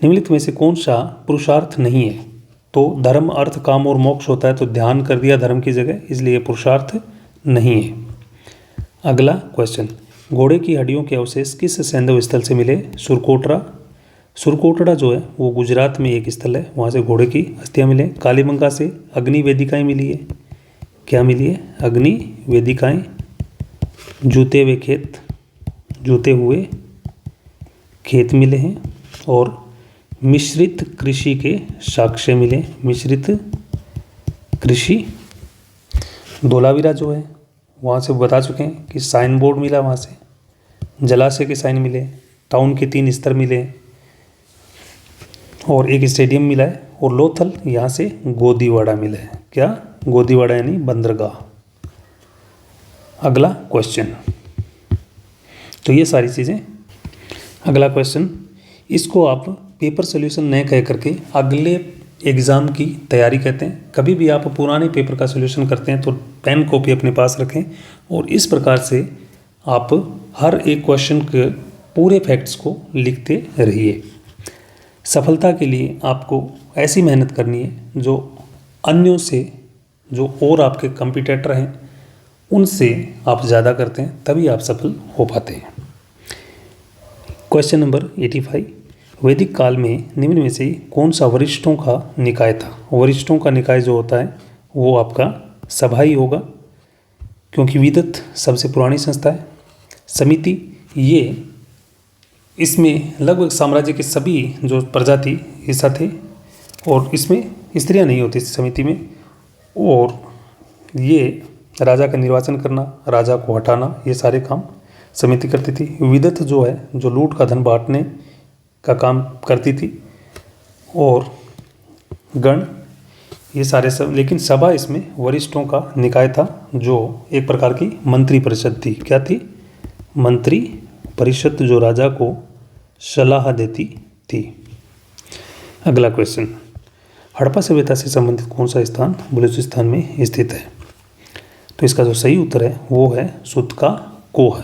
निम्नलिखित में से कौन सा पुरुषार्थ नहीं है? तो धर्म, अर्थ, काम और मोक्ष होता है, तो ध्यान कर दिया धर्म की जगह, इसलिए पुरुषार्थ नहीं है। अगला क्वेश्चन, घोड़े की हड्डियों के अवशेष किस सैंधव स्थल से मिले? सुरकोटरा। सुरकोटड़ा जो है वो गुजरात में एक स्थल है, वहाँ से घोड़े की अस्थियाँ मिले। कालीबंगा से अग्नि वेदिकाएँ मिली है, क्या मिली है? अग्नि वेदिकाएँ। जूते हुए खेत, जूते हुए खेत मिले हैं। और मिश्रित कृषि के साक्ष्य मिले, मिश्रित कृषि। धोलावीरा जो है वहाँ से बता चुके हैं कि साइन बोर्ड मिला, वहाँ से जलाशय के साइन मिले, टाउन के 3 स्तर मिले और एक स्टेडियम मिला है। और लोथल यहाँ से गोदीवाड़ा मिला है, क्या? गोदीवाड़ा यानी बंदरगाह। अगला क्वेश्चन, तो ये सारी चीज़ें। अगला क्वेश्चन, इसको आप पेपर सोल्यूशन न कह करके अगले एग्ज़ाम की तैयारी कहते हैं। कभी भी आप पुराने पेपर का सोल्यूशन करते हैं तो पेन कॉपी अपने पास रखें और इस प्रकार से आप हर एक क्वेश्चन के पूरे फैक्ट्स को लिखते रहिए। सफलता के लिए आपको ऐसी मेहनत करनी है जो अन्यों से, जो और आपके कंपटीटर हैं उनसे आप ज़्यादा करते हैं, तभी आप सफल हो पाते हैं। क्वेश्चन नंबर 85, वैदिक काल में निम्न में से कौन सा वरिष्ठों का निकाय था? वरिष्ठों का निकाय जो होता है वो आपका सभा ही होगा, क्योंकि विदत सबसे पुरानी संस्था है। समिति, ये इसमें लगभग साम्राज्य के सभी जो प्रजा थी हिस्सा थे, और इसमें स्त्रियां नहीं होती समिति में, और ये राजा का निर्वाचन करना, राजा को हटाना, ये सारे काम समिति करती थी। विदत जो है, जो लूट का धन बांटने का काम करती थी, और गण, ये सारे सब। लेकिन सभा इसमें वरिष्ठों का निकाय था, जो एक प्रकार की मंत्री परिषद थी। क्या थी? मंत्री परिषद, जो राजा को सलाह देती थी। अगला क्वेश्चन, हड़प्पा सभ्यता से संबंधित कौन सा स्थान बलूचिस्तान में स्थित है? तो इसका जो सही उत्तर है वो है सुतका कोह।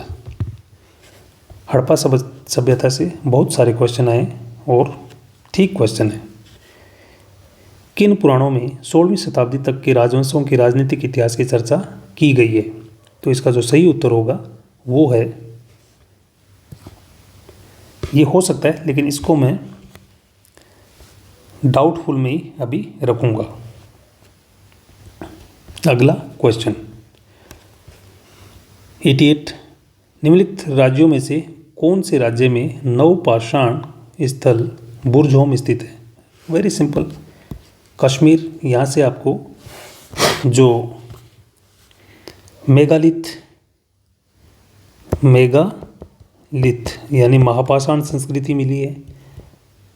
हड़प्पा सभ्यता से बहुत सारे क्वेश्चन आए और ठीक क्वेश्चन है। किन पुराणों में 16वीं शताब्दी तक के राजवंशों के राजनीतिक इतिहास की चर्चा की गई है? तो इसका जो सही उत्तर होगा वो है, ये हो सकता है लेकिन इसको मैं डाउटफुल में ही अभी रखूंगा। अगला क्वेश्चन 88, निम्नलिखित राज्यों में से कौन से राज्य में नवपाषाण स्थल बुर्जहोम स्थित है? Very simple, Kashmir. यहाँ से आपको जो मेगालिथ यानी महापाषाण संस्कृति मिली है।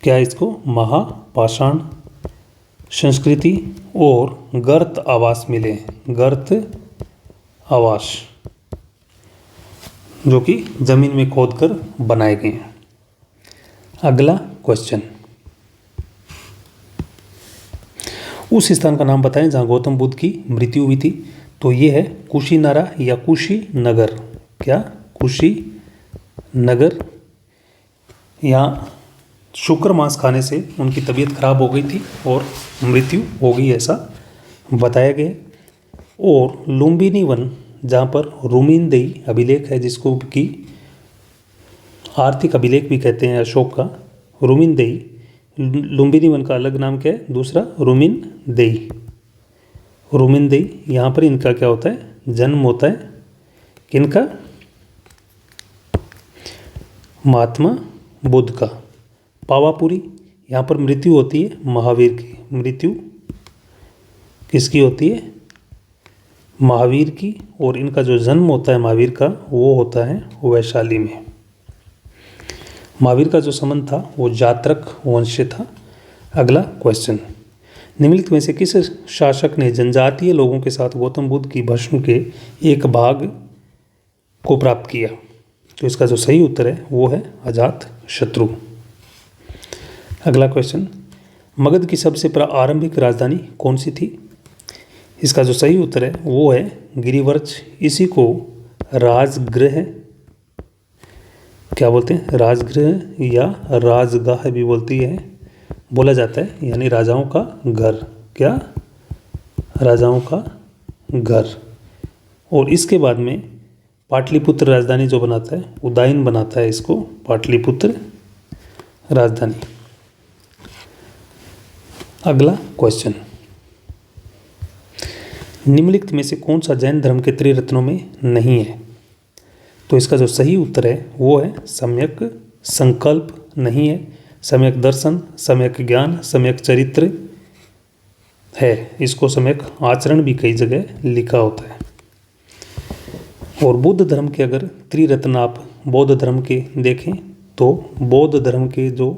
क्या इसको? महापाषाण संस्कृति और गर्त आवास मिले हैं, गर्त आवास, जो कि जमीन में खोदकर बनाए गए हैं। अगला क्वेश्चन, उस स्थान का नाम बताएं जहां गौतम बुद्ध की मृत्यु हुई थी। तो ये है कुशीनारा या कुशीनगर। क्या? कुशीनगर। यहाँ शुक्र मांस खाने से उनकी तबीयत खराब हो गई थी और मृत्यु हो गई, ऐसा बताया गया। और लुम्बिनी वन, जहाँ पर रुमिनदेई अभिलेख है, जिसको कि आर्थिक अभिलेख भी कहते हैं अशोक का, रुमिनदेई। लुम्बिनी वन का अलग नाम क्या है? दूसरा रुमिनदेई। रुमिनदेई, यहाँ पर इनका क्या होता है? जन्म होता है। किनका? महात्मा बुद्ध का। पावापुरी, यहाँ पर मृत्यु होती है महावीर की। मृत्यु किसकी होती है? महावीर की। और इनका जो जन्म होता है महावीर का, वो होता है वैशाली में। महावीर का जो संबंध था वो जात्रक वंश से था। अगला क्वेश्चन, निम्नलिखित में से किस शासक ने जनजातीय लोगों के साथ गौतम बुद्ध की भस्म के एक भाग को प्राप्त किया? तो इसका जो सही उत्तर है वो है अजात शत्रु। अगला क्वेश्चन, मगध की सबसे प्रारंभिक राजधानी कौन सी थी? इसका जो सही उत्तर है वो है गिरिवर्च। इसी को राजगृह, क्या बोलते हैं? राजगृह या राजगाह भी बोला जाता है, यानी राजाओं का घर। क्या? राजाओं का घर। और इसके बाद में पाटलिपुत्र राजधानी जो बनाता है, उदयन बनाता है इसको पाटलिपुत्र राजधानी। अगला क्वेश्चन, निम्नलिखित में से कौन सा जैन धर्म के त्रिरत्नों में नहीं है? तो इसका जो सही उत्तर है वो है सम्यक संकल्प नहीं है, सम्यक दर्शन, सम्यक ज्ञान, सम्यक चरित्र है। इसको सम्यक आचरण भी कई जगह लिखा होता है। और बुद्ध धर्म के अगर त्रिरत्न आप बौद्ध धर्म के देखें तो बौद्ध धर्म के जो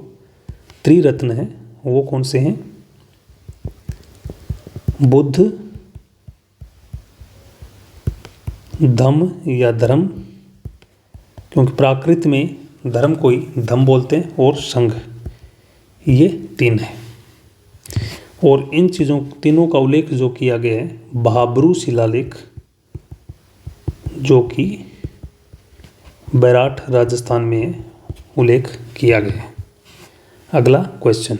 त्रिरत्न हैं वो कौन से हैं? बुद्ध, धम्म या धर्म, क्योंकि प्राकृत में धर्म को ही धम्म बोलते हैं, और संघ, ये तीन है। और इन चीज़ों तीनों का उल्लेख जो किया गया है बहाब्रू शिलालेख, जो कि बैराठ राजस्थान में उल्लेख किया गया है। अगला क्वेश्चन,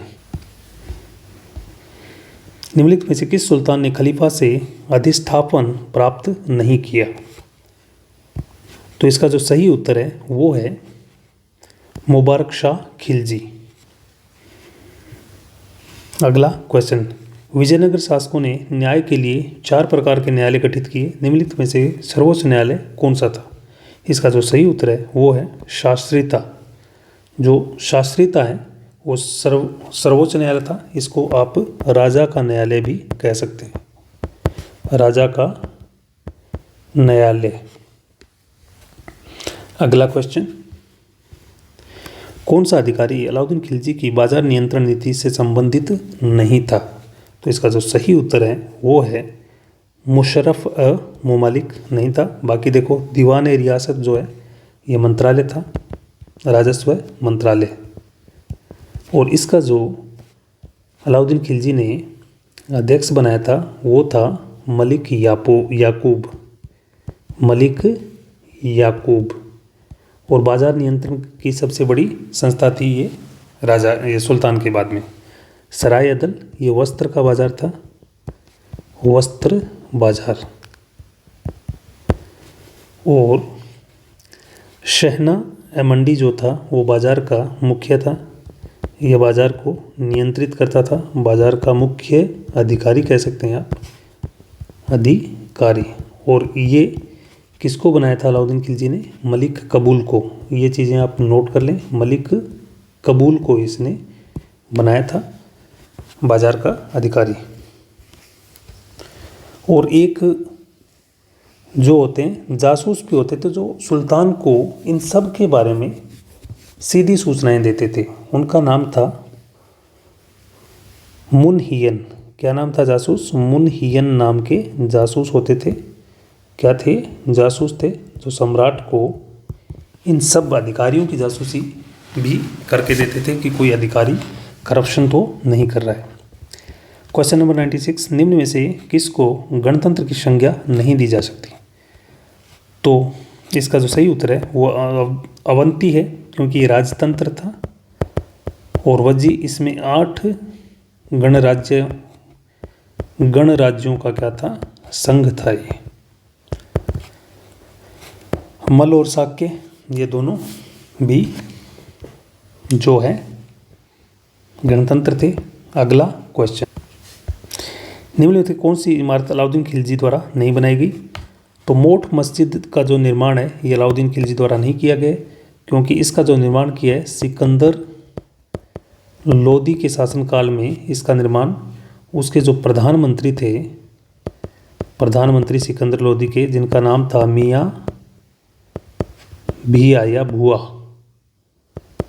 निम्नलिखित में से किस सुल्तान ने खलीफा से अधिष्ठापन प्राप्त नहीं किया? तो इसका जो सही उत्तर है वो है मुबारक शाह खिलजी। अगला क्वेश्चन, विजयनगर शासकों ने न्याय के लिए 4 प्रकार के न्यायालय गठित किए, निम्नलिखित में से सर्वोच्च न्यायालय कौन सा था? इसका जो सही उत्तर है वो है शास्त्रीता। जो शास्त्रीता है वो सर्वोच्च न्यायालय था। इसको आप राजा का न्यायालय भी कह सकते हैं, राजा का न्यायालय। अगला क्वेश्चन, कौन सा अधिकारी अलाउद्दीन खिलजी की बाजार नियंत्रण नीति से संबंधित नहीं था? तो इसका जो सही उत्तर है वो है मुशर्रफ मुमालिक नहीं था। बाकी देखो, दीवान रियासत जो है ये मंत्रालय था, राजस्व मंत्रालय। और इसका जो अलाउद्दीन खिलजी ने अध्यक्ष बनाया था वो था मलिक याकूब, मलिक याकूब। और बाजार नियंत्रण की सबसे बड़ी संस्था थी ये सुल्तान के बाद में सराय अदल, ये वस्त्र का बाजार था, वस्त्र बाजार। और शहना मंडी जो था वो बाजार का मुख्य था, यह बाजार को नियंत्रित करता था, बाजार का मुख्य अधिकारी कह सकते हैं आप, अधिकारी। और ये किसको बनाया था अलाउद्दीन खिलजी ने? मलिक कबूल को। ये चीज़ें आप नोट कर लें, मलिक कबूल को इसने बनाया था बाजार का अधिकारी। और एक जो होते हैं जासूस भी होते थे, जो सुल्तान को इन सब के बारे में सीधी सूचनाएं देते थे, उनका नाम था मुनहियन। क्या नाम था जासूस? मुनहियन नाम के जासूस होते थे। क्या थे? जासूस थे, जो सम्राट को इन सब अधिकारियों की जासूसी भी करके देते थे कि कोई अधिकारी करप्शन तो नहीं कर रहा है। क्वेश्चन नंबर 96, निम्न में से किसको गणतंत्र की संज्ञा नहीं दी जा सकती? तो इसका जो सही उत्तर है वो अवंती है, क्योंकि ये राजतंत्र था। और वजी इसमें 8 गणराज्यों का क्या था? संघ था। ये मल और शाक्य ये दोनों भी जो है गणतंत्र थे। अगला क्वेश्चन, निम्नलिखित में कौन सी इमारत अलाउद्दीन खिलजी द्वारा नहीं बनाई गई? तो मोठ मस्जिद का जो निर्माण है ये अलाउद्दीन खिलजी द्वारा नहीं किया गया, क्योंकि इसका जो निर्माण किया है सिकंदर लोदी के शासनकाल में इसका निर्माण उसके जो प्रधानमंत्री थे, प्रधानमंत्री सिकंदर लोदी के, जिनका नाम था मियाँ भिया या भुआ,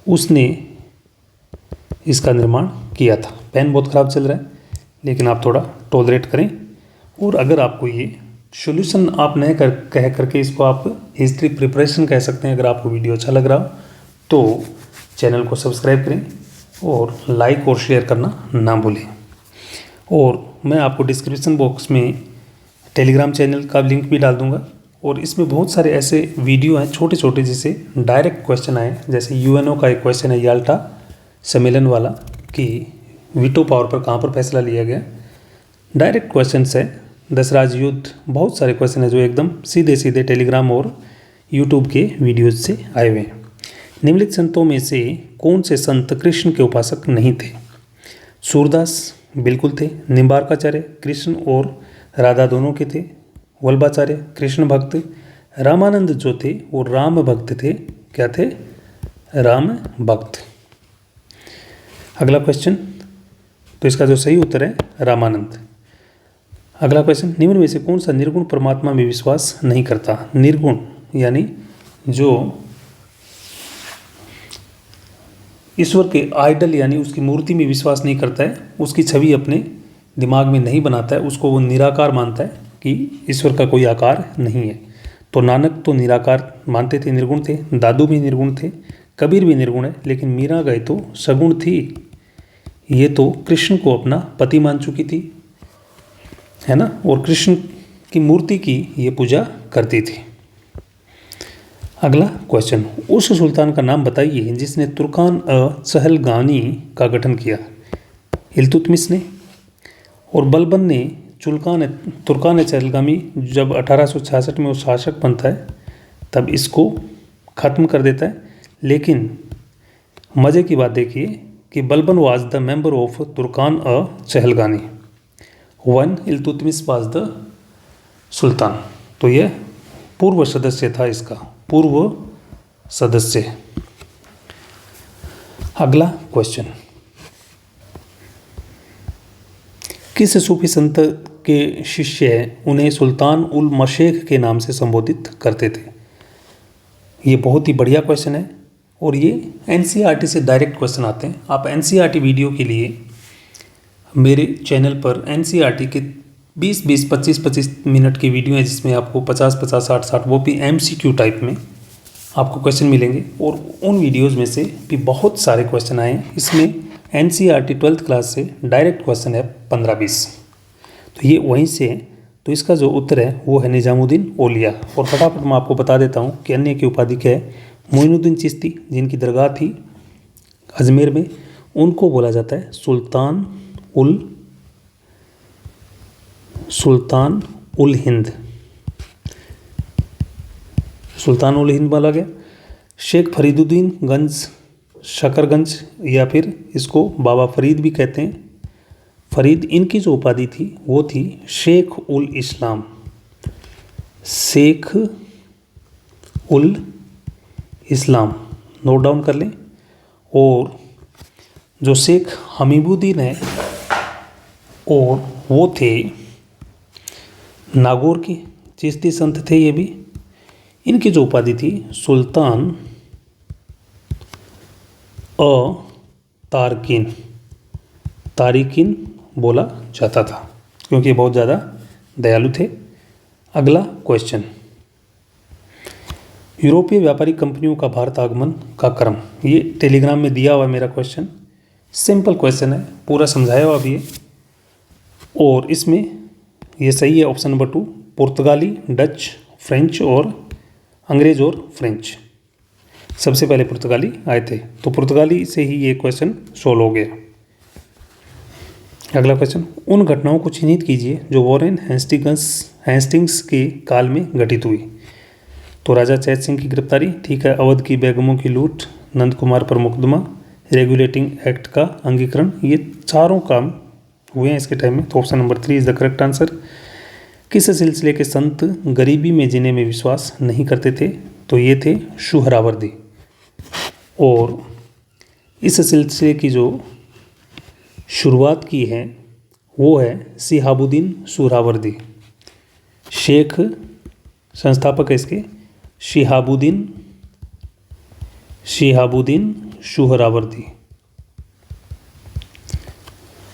उसने इसका निर्माण किया था। पेन बहुत ख़राब चल रहा है, लेकिन आप थोड़ा टॉलरेट करें। और अगर आपको ये सॉल्यूशन आप नहीं कह करके इसको आप हिस्ट्री प्रिपरेशन कह सकते हैं। अगर आपको वीडियो अच्छा लग रहा हो तो चैनल को सब्सक्राइब करें और लाइक और शेयर करना ना भूलें। और मैं आपको डिस्क्रिप्शन बॉक्स में टेलीग्राम चैनल का लिंक भी डाल दूंगा। और इसमें बहुत सारे ऐसे वीडियो हैं छोटे छोटे, जिससे डायरेक्ट क्वेश्चन आए। जैसे यूएनओ का एक क्वेश्चन है याल्टा सम्मेलन वाला, कि वीटो पावर पर कहाँ पर फैसला लिया गया। डायरेक्ट क्वेश्चन है। दशराज युद्ध, बहुत सारे क्वेश्चन है जो एकदम सीधे सीधे टेलीग्राम और यूट्यूब के वीडियोज से आए हुए हैं। निम्नलिखित संतों में से कौन से संत कृष्ण के उपासक नहीं थे? सूरदास बिल्कुल थे। निम्बार्काचार्य कृष्ण और राधा दोनों के थे। वल्लभाचार्य कृष्ण भक्त। रामानंद जो थे वो राम भक्त थे। क्या थे? राम भक्त। अगला क्वेश्चन, तो इसका जो सही उत्तर है रामानंद। अगला क्वेश्चन, निम्न में से कौन सा निर्गुण परमात्मा में विश्वास नहीं करता? निर्गुण यानी जो ईश्वर के आइडल यानी उसकी मूर्ति में विश्वास नहीं करता है, उसकी छवि अपने दिमाग में नहीं बनाता है, उसको वो निराकार मानता है कि ईश्वर का कोई आकार नहीं है। तो नानक तो निराकार मानते थे, निर्गुण थे। दादू भी निर्गुण थे। कबीर भी निर्गुण है। लेकिन मीरा गए तो सगुण थी। ये तो कृष्ण को अपना पति मान चुकी थी, है ना, और कृष्ण की मूर्ति की ये पूजा करती थी। अगला क्वेश्चन, उस सुल्तान का नाम बताइए जिसने तुर्कान चहलगानी का गठन किया। इल्तुतमिश ने। और बलबन ने तुर्कान चहलगामी जब 1866 में वो शासक बनता है तब इसको ख़त्म कर देता है। लेकिन मज़े की बात देखिए कि Balban was the member of Turkan Chahalgani one Iltutmish was the sultan. तो यह पूर्व सदस्य था, इसका पूर्व सदस्य। अगला क्वेश्चन, किस सूफी संत के शिष्य उन्हें सुल्तान उल मशेख के नाम से संबोधित करते थे। ये बहुत ही बढ़िया क्वेश्चन है और ये एनसीईआरटी से डायरेक्ट क्वेश्चन आते हैं। आप एनसीईआरटी वीडियो के लिए मेरे चैनल पर एनसीईआरटी के 20-20, 25-25 मिनट की वीडियो है जिसमें आपको 50-50, 60-60 वो भी एमसीक्यू टाइप में आपको क्वेश्चन मिलेंगे। और उन वीडियोज़ में से भी बहुत सारे क्वेश्चन आए हैं। इसमें एनसीईआरटी 12th क्लास से डायरेक्ट क्वेश्चन है 15-20, तो ये वहीं से है। तो इसका जो उत्तर है वो है निजामुद्दीन औलिया। और फटाफट मैं आपको बता देता हूँ कि अन्य की उपाधि क्या है। मोइनुद्दीन चिश्ती जिनकी दरगाह थी अजमेर में, उनको बोला जाता है सुल्तान उल हिंद, सुल्तान उल हिंद बोला गया। शेख फरीदुद्दीन गंज शकरगंज या फिर इसको बाबा फरीद भी कहते हैं, फरीद, इनकी जो उपाधि थी वो थी शेख उल इस्लाम, शेख उल इस्लाम, नोट डाउन कर लें। और जो शेख हमीबुद्दीन है और वो थे नागौर के चिश्ती संत थे ये भी। इनकी जो उपाधि थी सुल्तान तारिकिन बोला जाता था क्योंकि बहुत ज़्यादा दयालु थे। अगला क्वेश्चन, यूरोपीय व्यापारिक कंपनियों का भारत आगमन का क्रम। ये टेलीग्राम में दिया हुआ मेरा क्वेश्चन, सिंपल क्वेश्चन है, पूरा समझाया हुआ भी है। और इसमें ये सही है ऑप्शन नंबर 2, पुर्तगाली, डच, फ्रेंच और अंग्रेज और फ्रेंच। सबसे पहले पुर्तगाली आए थे, तो पुर्तगाली से ही ये क्वेश्चन सोल्व हो गया। अगला क्वेश्चन, उन घटनाओं को चिन्हित कीजिए जो वॉरेन हेस्टिंग्स के काल में घटित हुई। तो राजा चैत सिंह की गिरफ्तारी, ठीक है, अवध की बेगमों की लूट, नंद कुमार पर मुकदमा, रेगुलेटिंग एक्ट का अंगीकरण, ये चारों काम हुए हैं इसके टाइम में। तो option number 3 is the correct answer. किस सिलसिले के संत गरीबी में जीने में विश्वास नहीं करते थे। तो ये थे सुहरावर्दी। और इस सिलसिले की जो शुरुआत की है वो है शिहाबुद्दीन सुहरावर्दी। शेख संस्थापक है इसके शिहाबुद्दीन सुहरावर्दी।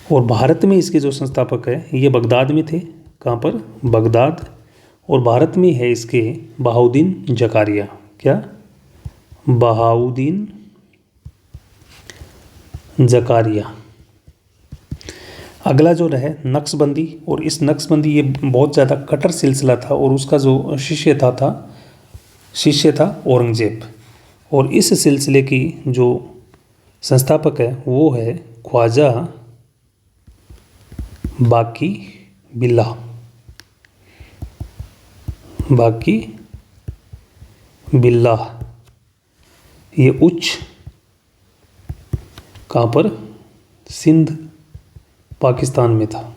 और भारत में इसके जो संस्थापक है ये बगदाद में थे। कहाँ पर? बगदाद। और भारत में है इसके बहाउद्दीन जकारिया। क्या? बहाउद्दीन जकारिया। अगला जो है नक्शबंदी, और इस नक्शबंदी ये बहुत ज़्यादा कट्टर सिलसिला था और उसका जो शिष्य था औरंगजेब। और इस सिलसिले की जो संस्थापक है वो है ख्वाजा बाकी बिल्लाह। ये उच्च कहाँ पर? सिंध पाकिस्तान में था,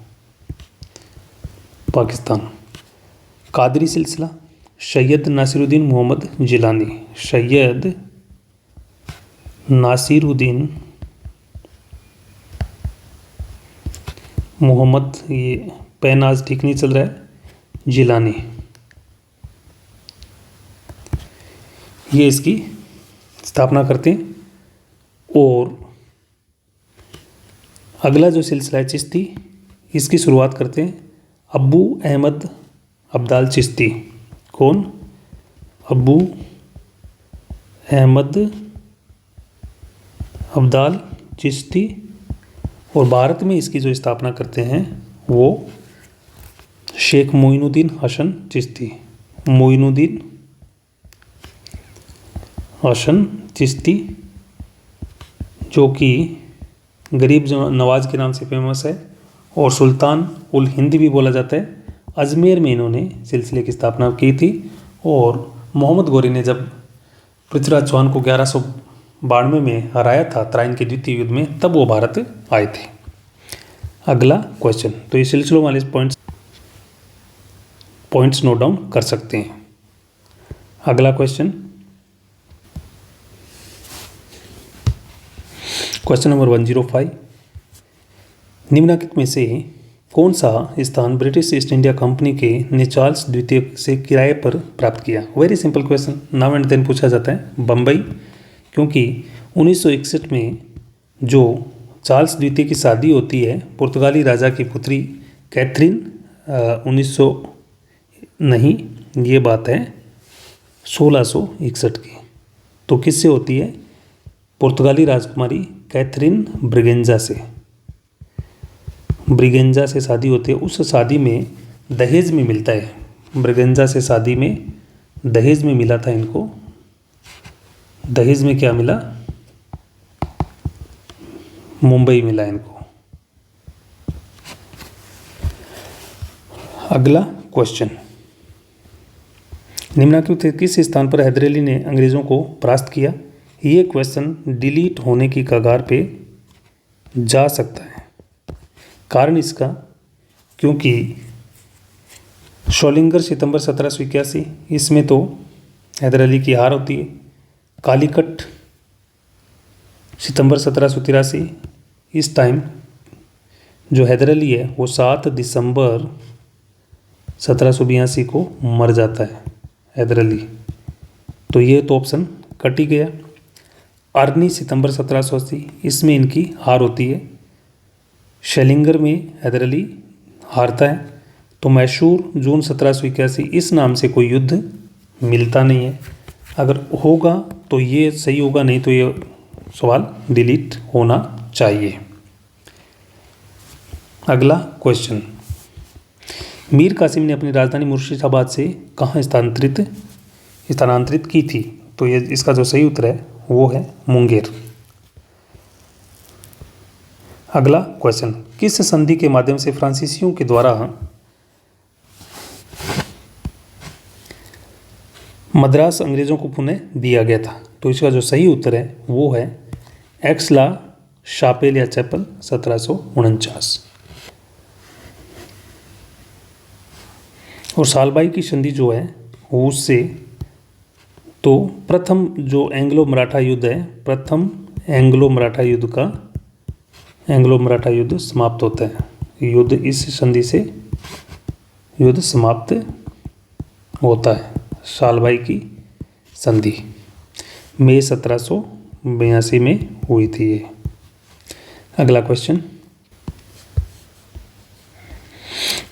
पाकिस्तान। कादरी सिलसिला सैयद नासिरुद्दीन मोहम्मद जिलानी। सैयद नासिरुद्दीन मोहम्मद, ये पेन आज ठीक नहीं चल रहा है, जिलानी, ये इसकी स्थापना करते हैं। और अगला जो सिलसिला है चिश्ती, इसकी शुरुआत करते हैं अब्बू अहमद अब्दाल चिश्ती। कौन? अब्बू अहमद अब्दाल चिश्ती। और भारत में इसकी जो स्थापना करते हैं वो शेख मोइनुद्दीन हसन चिश्ती। मोइनुद्दीन हसन चिश्ती, जो कि गरीब नवाज के नाम से फेमस है, और सुल्तान उल हिंद भी बोला जाता है। अजमेर में इन्होंने सिलसिले की स्थापना की थी। और मोहम्मद गौरी ने जब पृथ्वीराज चौहान को 1192 में हराया था तराइन के द्वितीय युद्ध में, तब वो भारत आए थे। अगला क्वेश्चन, तो ये सिलसिलों वाले पॉइंट्स नोट डाउन कर सकते हैं। अगला क्वेश्चन नंबर 105, निम्नलिखित में से कौन सा स्थान ब्रिटिश ईस्ट इंडिया कंपनी के ने चार्ल्स द्वितीय से किराए पर प्राप्त किया? Very simple question, now and then पूछा जाता है। बम्बई, क्योंकि 1961 में जो चार्ल्स द्वितीय की शादी होती है पुर्तगाली राजा की पुत्री कैथरीन, 1900 नहीं, ये बात है 1661 की, तो किससे होती है? पुर्तगाली राजकुमारी कैथरीन ब्रिगेंजा से शादी होती है। उस शादी में दहेज में मिलता है, ब्रिगेंजा से शादी में दहेज में मिला था इनको। दहेज में क्या मिला? मुंबई मिला इनको। अगला क्वेश्चन, निम्नलिखित किस स्थान पर हैदर अली ने अंग्रेजों को परास्त किया? ये क्वेश्चन डिलीट होने की कगार पे जा सकता है। कारण इसका, क्योंकि शोलिंगर सितंबर 1781, इसमें तो हैदर अली की हार होती है। कालीकट सितंबर 1783, इस टाइम जो हैदर अली है वो 7 दिसंबर 1782 को मर जाता है हैदर अली, तो ये तो ऑप्शन कट ही गया। आर्नी सितंबर 1780, इसमें इनकी हार होती है। शेलिंगर में हैदर अली हारता है। तो मैसूर जून 1781, इस नाम से कोई युद्ध मिलता नहीं है। अगर होगा तो ये सही होगा, नहीं तो ये सवाल डिलीट होना चाहिए। अगला क्वेश्चन, मीर कासिम ने अपनी राजधानी मुर्शिदाबाद से कहाँ स्थानांतरित की थी? तो ये इसका जो सही उत्तर है वो है मुंगेर। अगला क्वेश्चन, किस संधि के माध्यम से फ्रांसीसियों के द्वारा मद्रास अंग्रेजों को पुनः दिया गया था? तो इसका जो सही उत्तर है वो है एक्सला शापेल या चैपल 1749। और सालबाई की संधि जो है उससे तो प्रथम जो एंग्लो मराठा युद्ध है, प्रथम एंग्लो मराठा युद्ध समाप्त होता है। युद्ध इस संधि से युद्ध समाप्त होता है। सालबाई की संधि मई 1782 में हुई थी ये। अगला क्वेश्चन,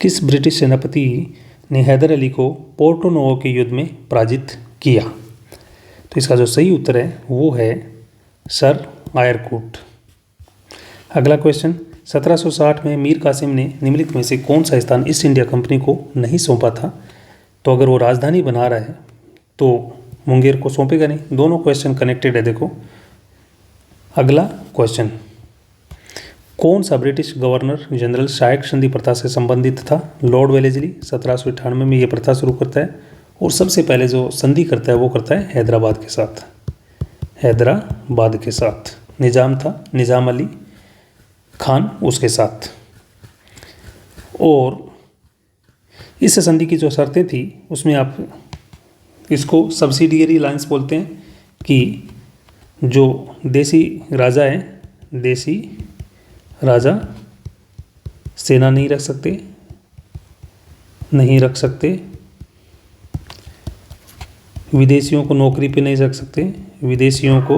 किस ब्रिटिश सेनापति ने हैदर अली को पोर्टो नोवो के युद्ध में पराजित किया? तो इसका जो सही उत्तर है वो है सर आयरकूट। अगला क्वेश्चन, 1760 में मीर कासिम ने निम्नलिखित में से कौन सा स्थान ईस्ट इंडिया कंपनी को नहीं सौंपा था? तो अगर वो राजधानी बना रहा है तो मुंगेर को सौंपेगा नहीं। दोनों क्वेश्चन कनेक्टेड है, देखो। अगला क्वेश्चन, कौन सा ब्रिटिश गवर्नर जनरल शायक संधि प्रथा से संबंधित था? लॉर्ड वेलेस्ली 1798 में ये प्रथा शुरू करता है, और सबसे पहले जो संधि करता है वो करता है हैदराबाद के साथ। निज़ाम था, निज़ाम अली खान उसके साथ। और इस संधि की जो शर्तें थी उसमें आप इसको सब्सिडियरी लाइंस बोलते हैं कि जो देसी राजा है, देसी राजा सेना नहीं रख सकते, विदेशियों को नौकरी पे नहीं रख सकते, विदेशियों को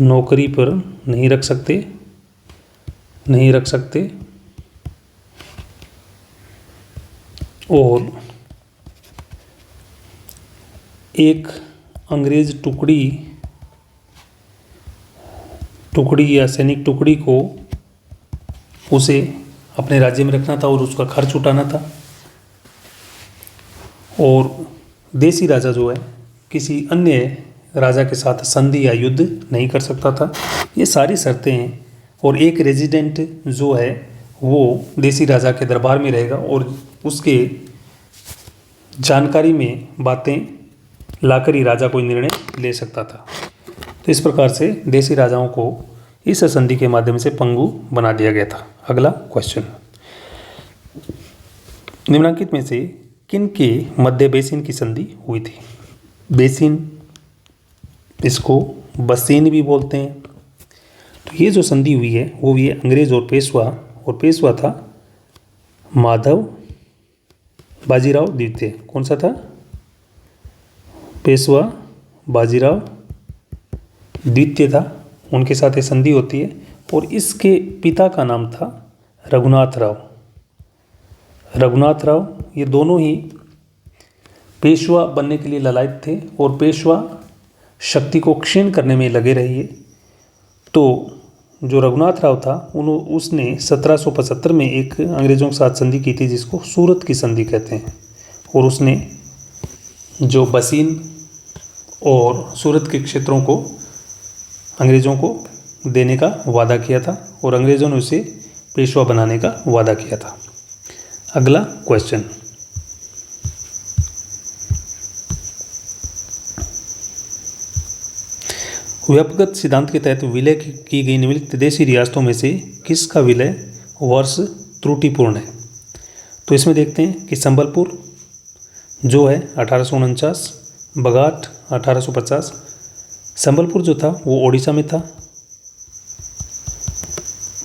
नौकरी पर नहीं रख सकते, और एक अंग्रेज टुकड़ी या सैनिक टुकड़ी को उसे अपने राज्य में रखना था और उसका खर्च उठाना था। और देसी राजा जो है किसी अन्य राजा के साथ संधि या युद्ध नहीं कर सकता था। ये सारी शर्तें हैं। और एक रेजिडेंट जो है वो देसी राजा के दरबार में रहेगा और उसके जानकारी में बातें लाकर ही राजा कोई निर्णय ले सकता था। तो इस प्रकार से देसी राजाओं को इस संधि के माध्यम से पंगु बना दिया गया था। अगला क्वेश्चन, निम्नलिखित में से किन के मध्य बेसिन की संधि हुई थी? बेसिन, इसको बसेन भी बोलते हैं। तो ये जो संधि हुई है वो हुई है अंग्रेज और पेशवा था माधव बाजीराव द्वितीय। कौन सा था? पेशवा बाजीराव द्वितीय था, उनके साथ ये संधि होती है। और इसके पिता का नाम था रघुनाथ राव। ये दोनों ही पेशवा बनने के लिए ललायत थे और पेशवा शक्ति को क्षीण करने में लगे रहे। तो जो रघुनाथ राव था उसने 1775 में एक अंग्रेज़ों के साथ संधि की थी जिसको सूरत की संधि कहते हैं। और उसने जो बसीन और सूरत के क्षेत्रों को अंग्रेज़ों को देने का वादा किया था और अंग्रेज़ों ने उसे पेशवा बनाने का वादा किया था। अगला क्वेश्चन, व्यापकगत सिद्धांत के तहत विलय की गई निम्नलिखित देशी रियासतों में से किसका विलय वर्ष त्रुटिपूर्ण है? तो इसमें देखते हैं कि संबलपुर जो है 1849, बघाट 1850। संबलपुर जो था वो ओडिशा में था,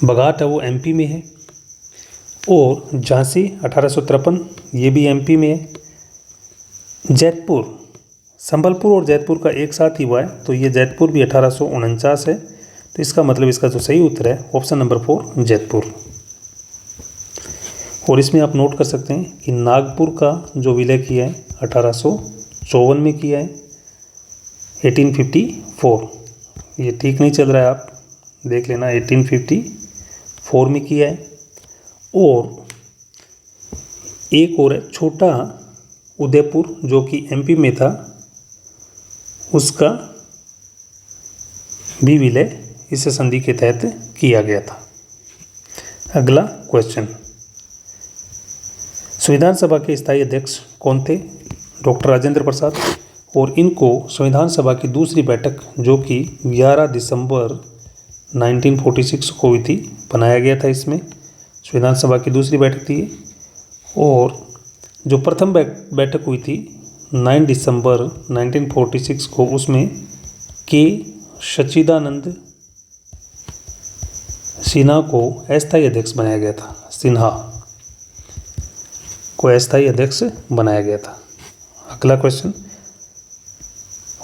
बघाट है वो एमपी में है, और झांसी 1853 ये भी एमपी में है। जैतपुर, संबलपुर और जैतपुर का एक साथ ही हुआ है, तो ये जैतपुर भी 1849 है। तो इसका मतलब इसका जो सही उत्तर है ऑप्शन नंबर 4 जैतपुर। और इसमें आप नोट कर सकते हैं कि नागपुर का जो विलय किया है 1854 में किया है, 1854। ये ठीक नहीं चल रहा है, आप देख लेना, 1854 में किया है। और एक और है छोटा उदयपुर जो कि एमपी में था, उसका भी विलय इस संधि के तहत किया गया था। अगला क्वेश्चन, संविधान सभा के स्थायी अध्यक्ष कौन थे? डॉक्टर राजेंद्र प्रसाद। और इनको संविधान सभा की दूसरी बैठक जो कि 11 दिसंबर 1946 को हुई थी बनाया गया था। इसमें संविधान सभा की दूसरी बैठक थी। और जो प्रथम बैठक हुई थी 9 दिसंबर 1946 को, उसमें के सच्चिदानंद सिन्हा को अस्थायी अध्यक्ष बनाया गया था। सिन्हा को अस्थायी अध्यक्ष बनाया गया था। अगला क्वेश्चन,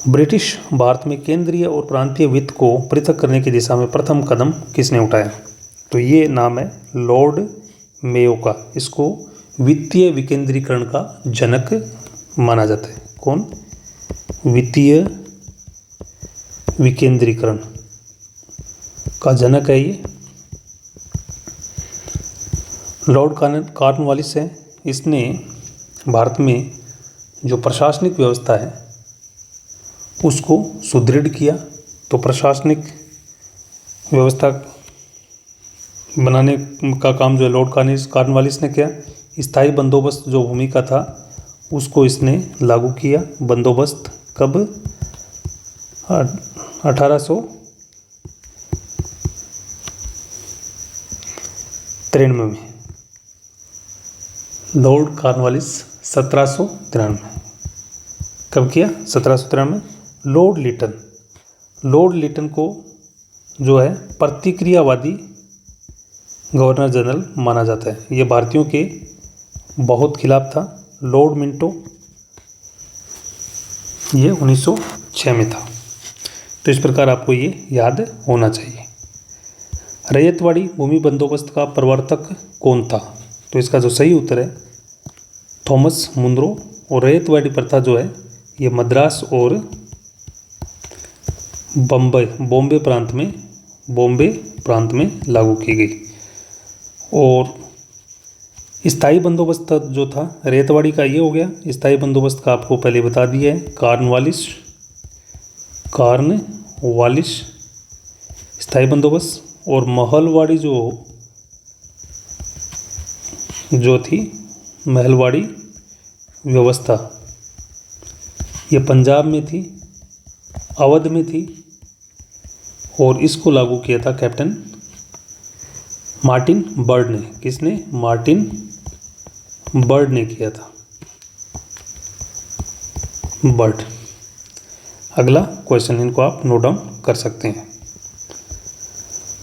ब्रिटिश भारत में केंद्रीय और प्रांतीय वित्त को पृथक करने की दिशा में प्रथम कदम किसने उठाया? तो ये नाम है लॉर्ड मेयो का। इसको वित्तीय विकेंद्रीकरण का जनक माना जाता है। कौन? वित्तीय विकेंद्रीकरण का जनक है ये लॉर्ड कॉर्नवालिस है। इसने भारत में जो प्रशासनिक व्यवस्था है उसको सुदृढ़ किया। तो प्रशासनिक व्यवस्था बनाने का काम जो लॉर्ड कॉर्नवालिस ने किया। स्थायी बंदोबस्त जो भूमिका था उसको इसने लागू किया। बंदोबस्त कब? 1893 में। लॉर्ड कॉर्नवालिस 1793 कब किया? 1793 में। लॉर्ड लिटन को जो है प्रतिक्रियावादी गवर्नर जनरल माना जाता है। ये भारतीयों के बहुत खिलाफ था। लॉर्ड मिंटो ये 1906 में था। तो इस प्रकार आपको ये याद होना चाहिए। रैयतवाड़ी भूमि बंदोबस्त का प्रवर्तक कौन था? तो इसका जो सही उत्तर है थॉमस मुनरो। और रैयतवाड़ी प्रथा जो है ये मद्रास और बॉम्बे प्रांत में लागू की गई। और स्थायी बंदोबस्त जो था रैयतवाड़ी का ये हो गया। स्थायी बंदोबस्त का आपको पहले बता दिया है, कॉर्नवालिस कॉर्नवालिस स्थायी बंदोबस्त, और महलवाड़ी जो थी महलवाड़ी व्यवस्था, ये पंजाब में थी, अवध में थी, और इसको लागू किया था कैप्टन मार्टिन बर्ड ने। किसने? मार्टिन बर्ड ने किया था। बर्ड। अगला क्वेश्चन, इनको आप नोट डाउन कर सकते हैं।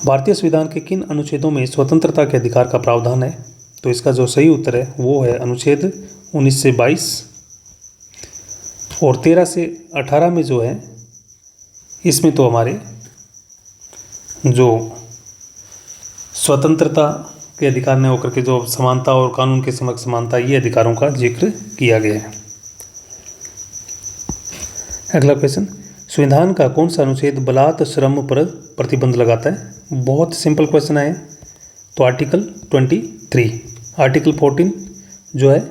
भारतीय संविधान के किन अनुच्छेदों में स्वतंत्रता के अधिकार का प्रावधान है? तो इसका जो सही उत्तर है वो है अनुच्छेद 19 से 22, और 13 से 18 में जो है इसमें तो हमारे जो स्वतंत्रता के अधिकार ने होकर के जो समानता और कानून के समक्ष समानता, ये अधिकारों का जिक्र किया गया है। अगला क्वेश्चन, संविधान का कौन सा अनुच्छेद बलात् श्रम पर प्रतिबंध लगाता है? बहुत सिंपल क्वेश्चन है। तो आर्टिकल 23। आर्टिकल 14 जो है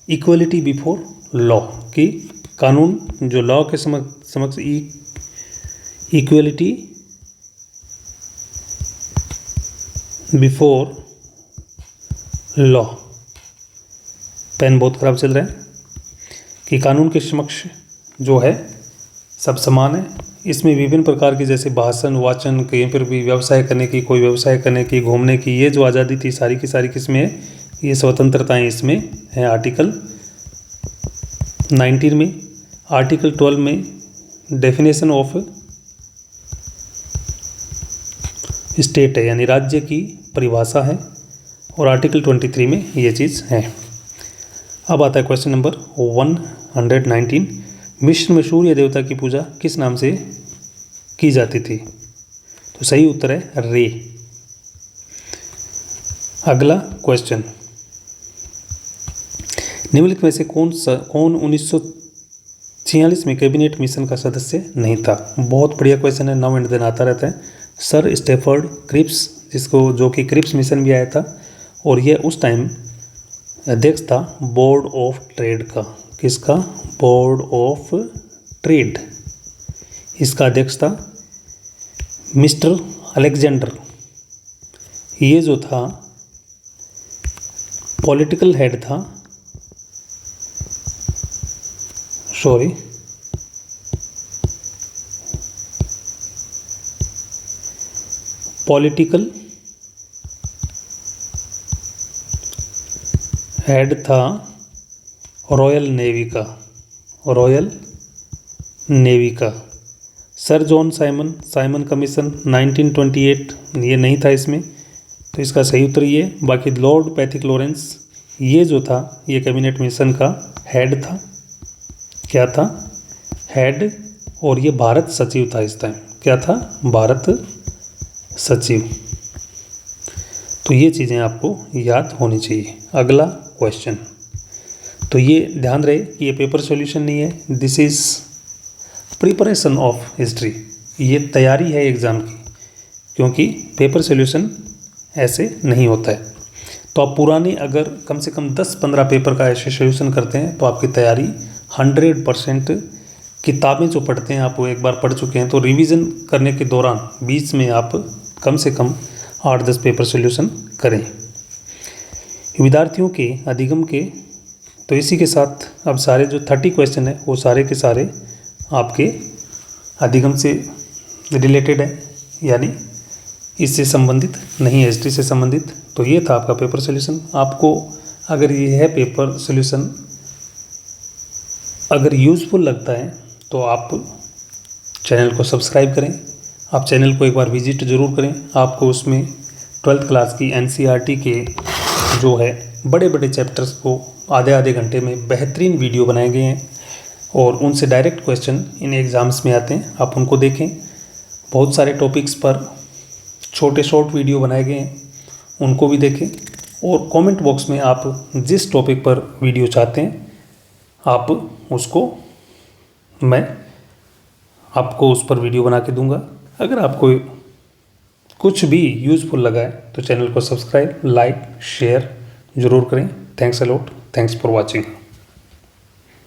इक्वलिटी बिफोर लॉ, कि कानून जो लॉ के समक्ष इक्वलिटी बिफोर लॉ। पेन बहुत खराब चल रहा है। कि कानून के समक्ष जो है सब समान है। इसमें विभिन्न प्रकार की जैसे भाषण, वाचन, कहीं पर भी व्यवसाय करने की, कोई व्यवसाय करने की, घूमने की, ये जो आज़ादी थी सारी की सारी किसमें है? ये स्वतंत्रताएं इसमें हैं आर्टिकल 19 में। आर्टिकल 12 में डेफिनेशन ऑफ स्टेट है, यानी राज्य की परिभाषा है, और आर्टिकल 23 में ये चीज़ है। अब आता है क्वेश्चन नंबर 119। मिस्र में सूर्य देवता की पूजा किस नाम से की जाती थी? तो सही उत्तर है रे। अगला क्वेश्चन, निम्नलिखित में से कौन 1946 में कैबिनेट मिशन का सदस्य नहीं था? बहुत बढ़िया क्वेश्चन है, नाउ एंड देन आता रहता है। सर स्टेफर्ड क्रिप्स, जिसको जो कि क्रिप्स मिशन भी आया था, और यह उस टाइम अध्यक्ष था बोर्ड ऑफ ट्रेड का। किसका? Board of trade. इसका अध्यक्ष था मिस्टर अलेक्जेंडर। ये जो था पॉलिटिकल हेड था, सॉरी पॉलिटिकल हेड था रॉयल नेवी का। रॉयल नेवी का सर जॉन साइमन कमीशन 1928, ये नहीं था इसमें, तो इसका सही उत्तर ये। बाकी लॉर्ड पैथिक लॉरेंस, ये जो था ये कैबिनेट मिशन का हेड था। क्या था? हेड। और ये भारत सचिव था इस टाइम। क्या था? भारत सचिव। तो ये चीज़ें आपको याद होनी चाहिए। अगला क्वेश्चन, तो ये ध्यान रहे कि ये पेपर सॉल्यूशन नहीं है, this is preparation of history. ये तैयारी है एग्ज़ाम की, क्योंकि पेपर सॉल्यूशन ऐसे नहीं होता है। तो आप पुराने अगर कम से कम 10-15 पेपर का ऐसे सॉल्यूशन करते हैं तो आपकी तैयारी 100%। किताबें जो पढ़ते हैं आप वो एक बार पढ़ चुके हैं, तो रिवीजन करने के दौरान बीच में आप कम से कम 8-10 पेपर सॉल्यूशन करें। विद्यार्थियों के अधिगम के, तो इसी के साथ अब सारे जो 30 क्वेश्चन है वो सारे के सारे आपके अधिगम से रिलेटेड है, यानी इससे संबंधित नहीं है, हिस्ट्री से संबंधित। तो ये था आपका पेपर सॉल्यूशन। आपको अगर ये है पेपर सॉल्यूशन अगर यूज़फुल लगता है तो आप चैनल को सब्सक्राइब करें। आप चैनल को एक बार विजिट ज़रूर करें। आपको उसमें 12th क्लास की NCERT के जो है बड़े बड़े चैप्टर्स को आधे घंटे में बेहतरीन वीडियो बनाए गए हैं, और उनसे डायरेक्ट क्वेश्चन इन एग्ज़ाम्स में आते हैं, आप उनको देखें। बहुत सारे टॉपिक्स पर छोटे शॉर्ट वीडियो बनाए गए हैं, उनको भी देखें। और कमेंट बॉक्स में आप जिस टॉपिक पर वीडियो चाहते हैं आप उसको, मैं आपको उस पर वीडियो बना के दूंगा। अगर आपको कुछ भी यूज़फुल लगा है तो चैनल को सब्सक्राइब, लाइक, शेयर ज़रूर करें। Thanks a lot, thanks for watching.